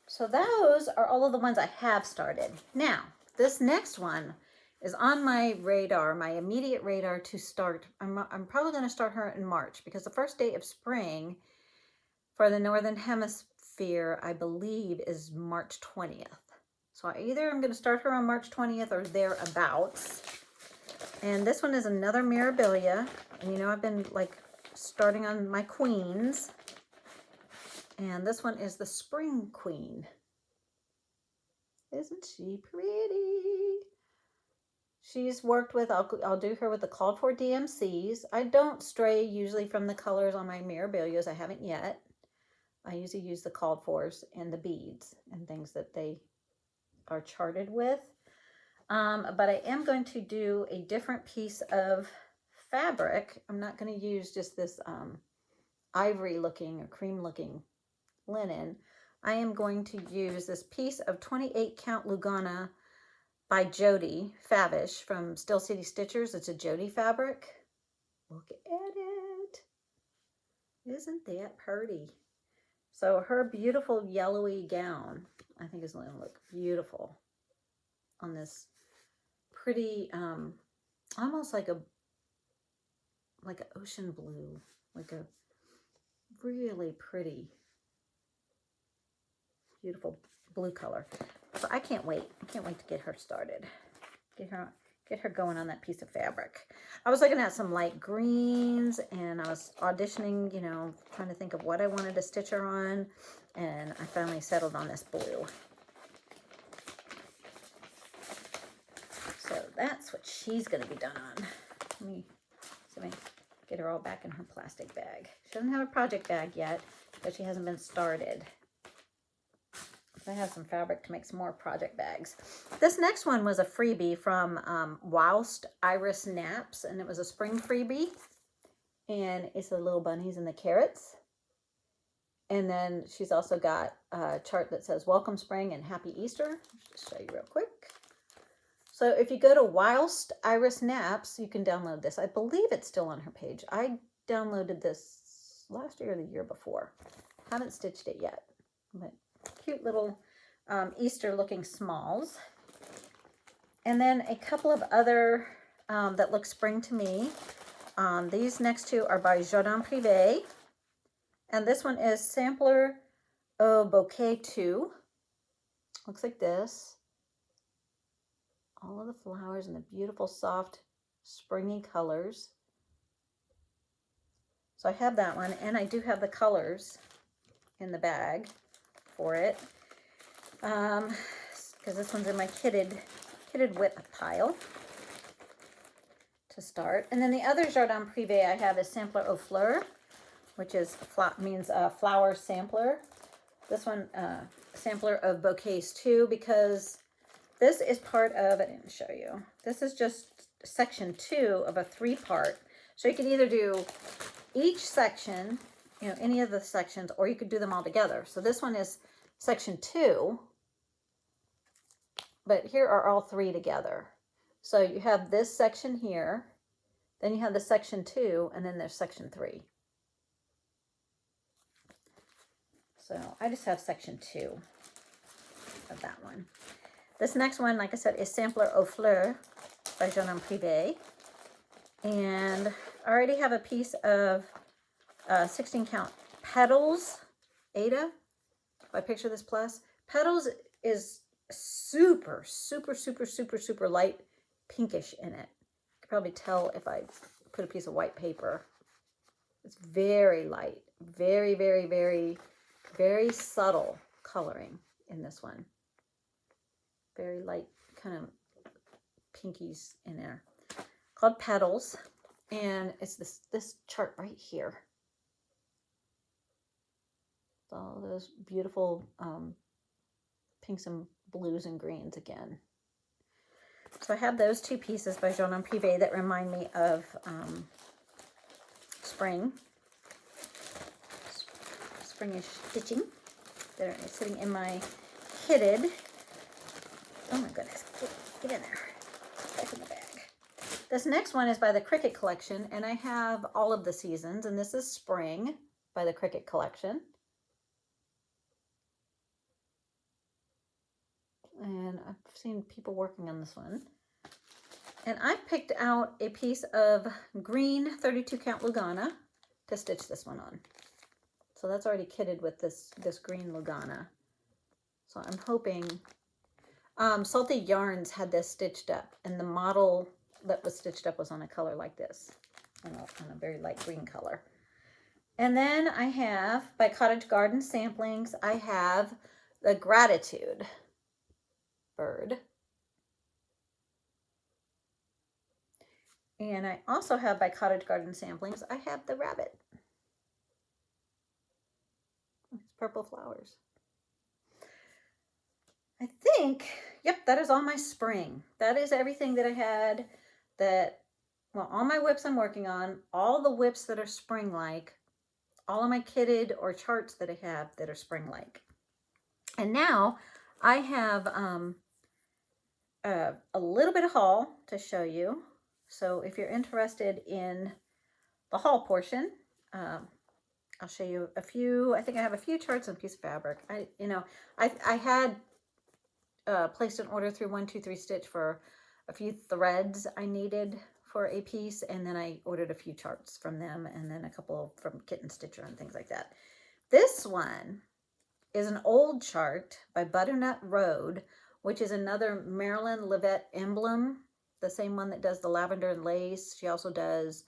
So those are all of the ones I have started. Now, this next one is on my radar, my immediate radar to start. I'm probably going to start her in March because the first day of spring for the Northern Hemisphere, I believe, is March 20th. So either I'm going to start her on March 20th or thereabouts. And this one is another Mirabilia. And you know, I've been like starting on my queens. And this one is the Spring Queen. Isn't she pretty? She's worked with, I'll do her with the called for DMCs. I don't stray usually from the colors on my Mirabilias. I haven't yet. I usually use the called fors and the beads and things that they are charted with. But I am going to do a different piece of fabric. I'm not going to use just this ivory looking or cream looking linen. I am going to use this piece of 28 count Lugana by Jody Favish from Still City Stitchers. It's a Jody fabric. Look at it. Isn't that pretty? So her beautiful yellowy gown, I think, is going to look beautiful on this pretty, almost like an ocean blue, like a really pretty, beautiful blue color. So I can't wait. I can't wait to get her started. Get her going on that piece of fabric. I was looking at some light greens and I was auditioning, you know, trying to think of what I wanted to stitch her on. And I finally settled on this blue. So that's what she's going to be done on. Let me get her all back in her plastic bag. She doesn't have a project bag yet, but she hasn't been started. I have some fabric to make some more project bags. This next one was a freebie from Whilst Iris Naps, and it was a spring freebie. And it's the little bunnies and the carrots. And then she's also got a chart that says Welcome Spring and Happy Easter. Just show you real quick. So if you go to Whilst Iris Naps, you can download this. I believe it's still on her page. I downloaded this last year or the year before. Haven't stitched it yet, but cute little Easter looking smalls. And then a couple of other that look spring to me. These next two are by Jardin Privé. And this one is Sampler au Bouquet 2. Looks like this. All of the flowers and the beautiful soft springy colors. So I have that one, and I do have the colors in the bag for it. Because this one's in my kitted whip pile to start. And then the other Jardin Privé I have is Sampler aux Fleurs, which is means flower sampler. This one, Sampler of Bouquets 2, because this is part of, I didn't show you, this is just section 2 of a 3-part. So you could either do each section, you know, any of the sections, or you could do them all together. So this one is section 2, but here are all 3 together. So you have this section here, then you have the section 2, and then there's section 3. So I just have section 2 of that one. This next one, like I said, is Sampler aux Fleurs by Jardin Privé. And I already have a piece of 16 count Petals, Ada, if I picture this plus. Petals is super, super, super, super, super light pinkish in it. You can probably tell if I put a piece of white paper. It's very light, very, very, very, very subtle coloring in this one. Very light kind of pinkies in there. Called Petals. And it's this chart right here. All those beautiful pinks and blues and greens again. So I have those 2 pieces by Jardin Privé that remind me of springish stitching. They're sitting in my kitted. Oh my goodness, get in there. Back in the bag. This next one is by the Cricket Collection, and I have all of the seasons, and this is Spring by the Cricket Collection. And I've seen people working on this one. And I picked out a piece of green 32 count Lugana to stitch this one on. So that's already kitted with this green Lugana. So I'm hoping, Salty Yarns had this stitched up, and the model that was stitched up was on a color like this, on a very light green color. And then I have, by Cottage Garden Samplings, I have the Gratitude bird. And I also have, by Cottage Garden Samplings, I have the rabbit. It's purple flowers. I think, yep, that is all my spring. That is everything that I had that, well, all my whips I'm working on, all the whips that are spring-like, all of my kitted or charts that I have that are spring-like. And now I have a little bit of haul to show you. So if you're interested in the haul portion, I'll show you a few. I think I have a few charts and a piece of fabric. I had placed an order through 123 Stitch for a few threads I needed for a piece, and then I ordered a few charts from them, and then a couple from Kitten Stitcher and things like that. This one is an old chart by Butternut Road, which is another Marilyn Livette emblem, the same one that does the lavender and lace. She also does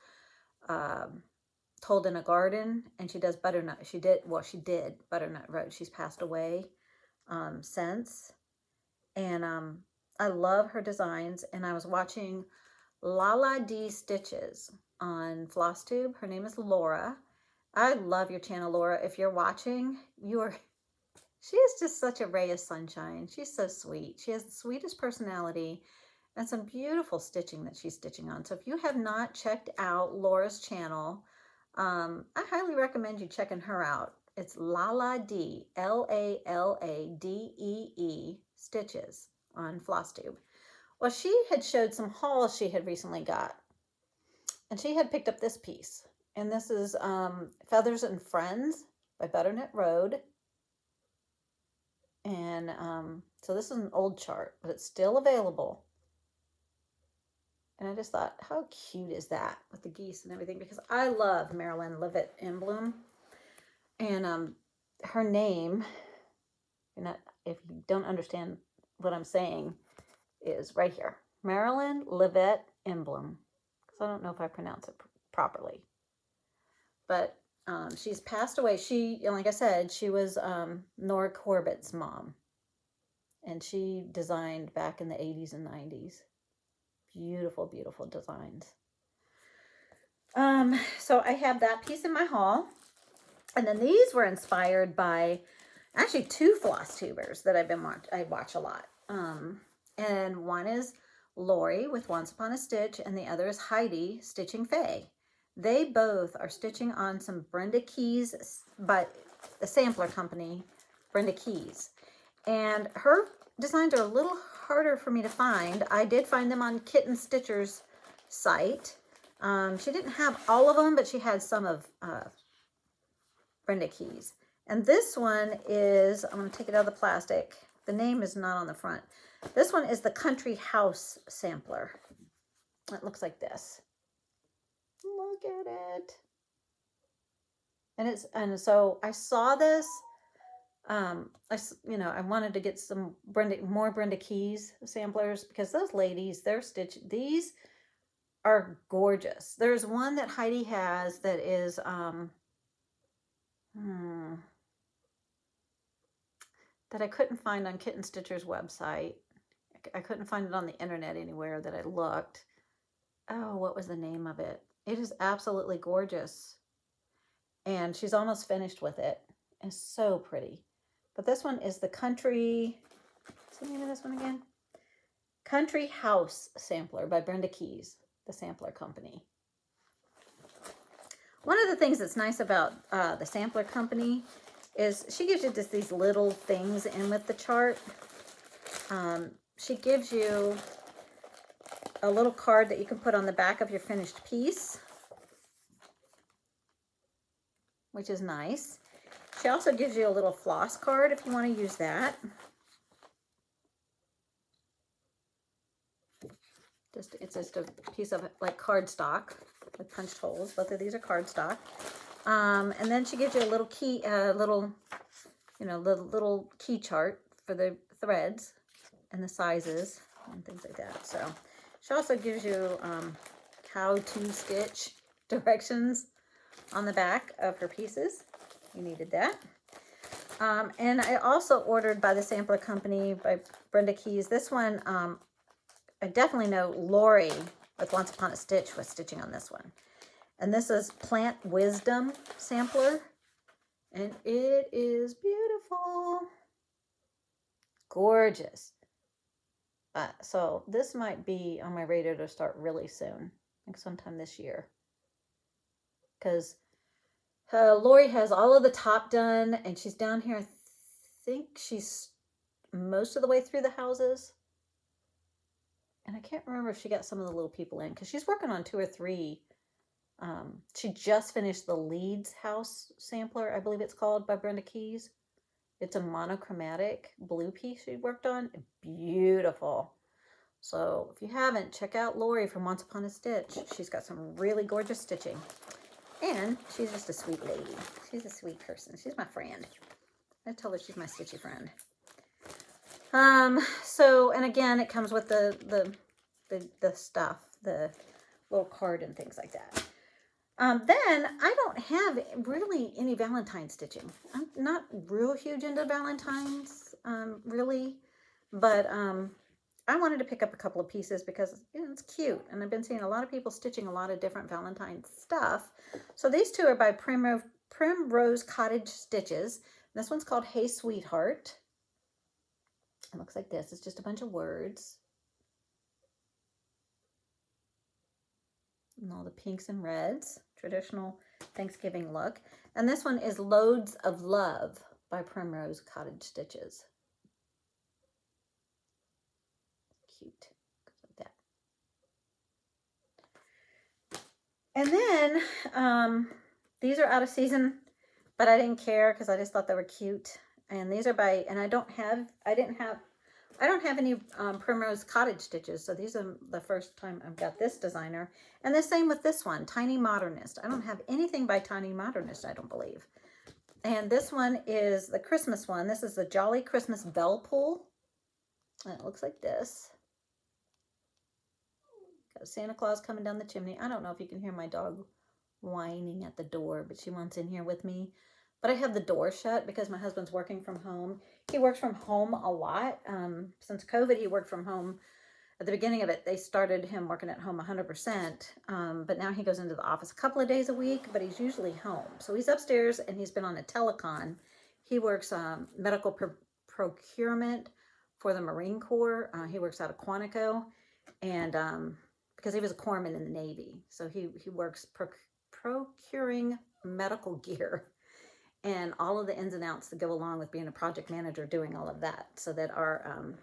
Told in a Garden, and she does Butternut. She did Butternut Road. She's passed away since. And I love her designs. And I was watching Lala D Stitches on Flosstube. Her name is Laura. I love your channel, Laura. If you're watching, she is just such a ray of sunshine. She's so sweet. She has the sweetest personality and some beautiful stitching that she's stitching on. So if you have not checked out Laura's channel, I highly recommend you checking her out. It's Lala D, Laladee Stitches on Flosstube. Well, she had showed some hauls she had recently got, and she had picked up this piece. And this is Feathers and Friends by Butternut Road. And so this is an old chart, but it's still available. And I just thought, how cute is that with the geese and everything? Because I love Marilyn Livette emblem. And her name, if you don't understand what I'm saying, is right here. Marilyn Livette emblem. Because I don't know if I pronounce it properly. But she's passed away. Like I said, she was Nora Corbett's mom. And she designed back in the 80s and 90s. Beautiful, beautiful designs. So I have that piece in my haul. And then these were inspired by actually two Flosstubers that I watch a lot. And one is Lori with Once Upon a Stitch, and the other is Heidi Stitching Faye. They both are stitching on some Brenda Keys by the sampler company, Brenda Keys. And her designs are a little harder for me to find. I did find them on Kitten Stitcher's site. She didn't have all of them, but she had some of Brenda Keys. And this one is, I'm going to take it out of the plastic. The name is not on the front. This one is the Country House sampler. It looks like this. Look at it. And so I saw this. I wanted to get some more Brenda Keys samplers because those ladies, these are gorgeous. There's one that Heidi has that is that I couldn't find on Kitten Stitcher's website. I couldn't find it on the internet anywhere that I looked. Oh, what was the name of it? It is absolutely gorgeous. And she's almost finished with it. It's so pretty. But this one is the Country, what's the name of this one again? Country House Sampler by Brenda Keys, the sampler company. One of the things that's nice about the sampler company is she gives you just these little things in with the chart. She gives you a little card that you can put on the back of your finished piece, which is nice. She also gives you a little floss card if you want to use that. It's just a piece of like cardstock with punched holes. Both of these are cardstock. And then she gives you a little key, little key chart for the threads and the sizes and things like that. So she also gives you how to stitch directions on the back of her pieces. You needed that. And I also ordered by the Sampler Company by Brenda Keys. This one, I definitely know Lori with Once Upon a Stitch was stitching on this one. And this is Plant Wisdom Sampler. And it is beautiful. Gorgeous. So this might be on my radar to start really soon, like sometime this year. Because Lori has all of the top done, and she's down here, I think she's most of the way through the houses. And I can't remember if she got some of the little people in, because she's working on 2 or 3. She just finished the Leeds House Sampler, I believe it's called, by Brenda Keys. It's a monochromatic blue piece she worked on. Beautiful. So if you haven't, check out Lori from Once Upon a Stitch. She's got some really gorgeous stitching. And she's just a sweet lady. She's a sweet person. She's my friend. I tell her she's my stitchy friend. So, and again, it comes with the stuff, the little card and things like that. Then I don't have really any Valentine stitching. I'm not real huge into Valentines, really, but I wanted to pick up a couple of pieces because it's cute, and I've been seeing a lot of people stitching a lot of different Valentine stuff. So these two are by Primrose Cottage Stitches. This one's called Hey Sweetheart. It looks like this. It's just a bunch of words. And all the pinks and reds, traditional Thanksgiving look. And this one is Loads of Love by Primrose Cottage Stitches. Cute. Like that. And then these are out of season, but I didn't care because I just thought they were cute. And these are by, and I don't have any Primrose Cottage stitches, so these are the first time I've got this designer. And the same with this one, Tiny Modernist. I don't have anything by Tiny Modernist, I don't believe. And this one is the Christmas one. This is the Jolly Christmas Bell Pull. And it looks like this. Got Santa Claus coming down the chimney. I don't know if you can hear my dog whining at the door, but she wants in here with me. But I have the door shut because my husband's working from home. He works from home a lot. Since COVID, he worked from home. At the beginning of it, they started him working at home 100%. But now he goes into the office a couple of days a week, but he's usually home. So he's upstairs, and he's been on a telecon. He works medical procurement for the Marine Corps. He works out of Quantico. And because he was a corpsman in the Navy. So he works procuring medical gear and all of the ins and outs that go along with being a project manager, doing all of that, so that our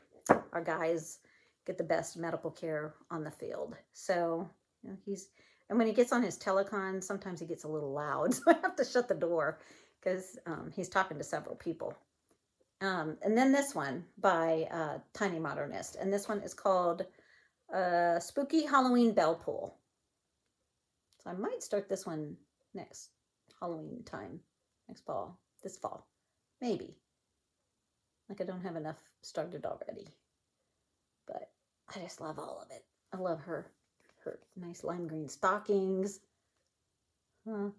guys get the best medical care on the field. So and when he gets on his telecon, sometimes he gets a little loud, so I have to shut the door because he's talking to several people. And then this one by Tiny Modernist, and this one is called Spooky Halloween Bell Pull. So I might start this one next Halloween time. This fall, maybe. Like I don't have enough started already, but I just love all of it. I love her nice lime green stockings. And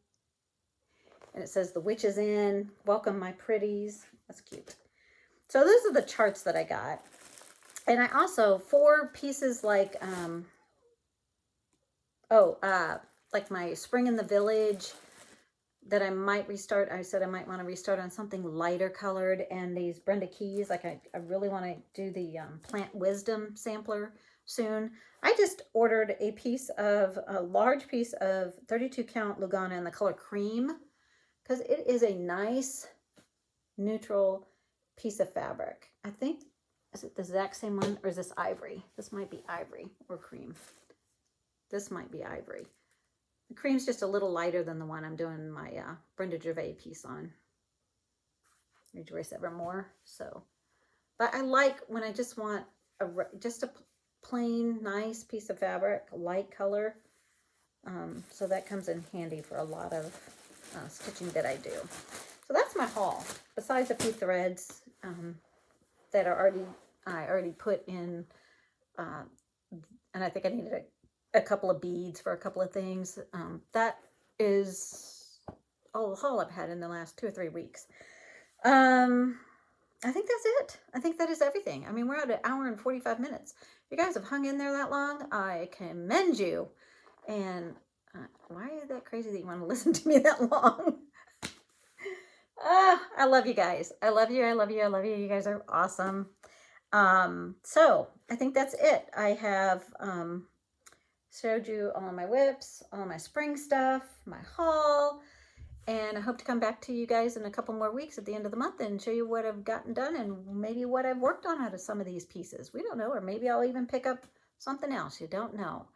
it says the witch is in, welcome my pretties. That's cute. So those are the charts that I got. And I also, 4 pieces like, like my Spring in the Village, that I might restart. I said I might want to restart on something lighter colored, and these Brenda Keys, like I really want to do the Plant Wisdom sampler soon. I just ordered a large piece of 32 count Lugana in the color cream because it is a nice neutral piece of fabric. I think Is it the exact same one, or is this ivory? This might be ivory or cream. This might be ivory. The cream's just a little lighter than the one I'm doing my Brenda Gervais piece on. Rejoice Evermore. So, but I like when I just want just a plain, nice piece of fabric, light color. So that comes in handy for a lot of stitching that I do. So that's my haul. Besides a few threads that are I already put in, and I think I needed a couple of beads for a couple of things. That is all the haul I've had in the last 2 or 3 weeks. I think that's it. I think that is everything. I mean, we're at 1 hour and 45 minutes. You guys have hung in there that long. I commend you. And why is that crazy that you want to listen to me that long? I love you guys. I love you. I love you. I love you. You guys are awesome. So I think that's it. I have showed you all of my whips, all my spring stuff, my haul, and I hope to come back to you guys in a couple more weeks at the end of the month and show you what I've gotten done and maybe what I've worked on out of some of these pieces. We don't know, or maybe I'll even pick up something else. You don't know.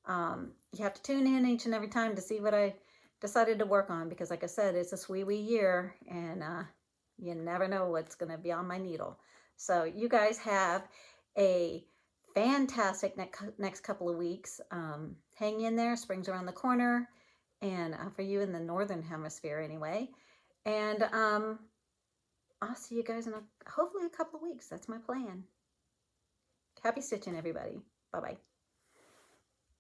You have to tune in each and every time to see what I decided to work on, because like I said, it's a wee year, and you never know what's going to be on my needle. So you guys have a fantastic next couple of weeks. Hang in there. Spring's around the corner, and for you in the northern hemisphere anyway. And I'll see you guys in hopefully a couple of weeks. That's my plan. Happy stitching, everybody. Bye-bye.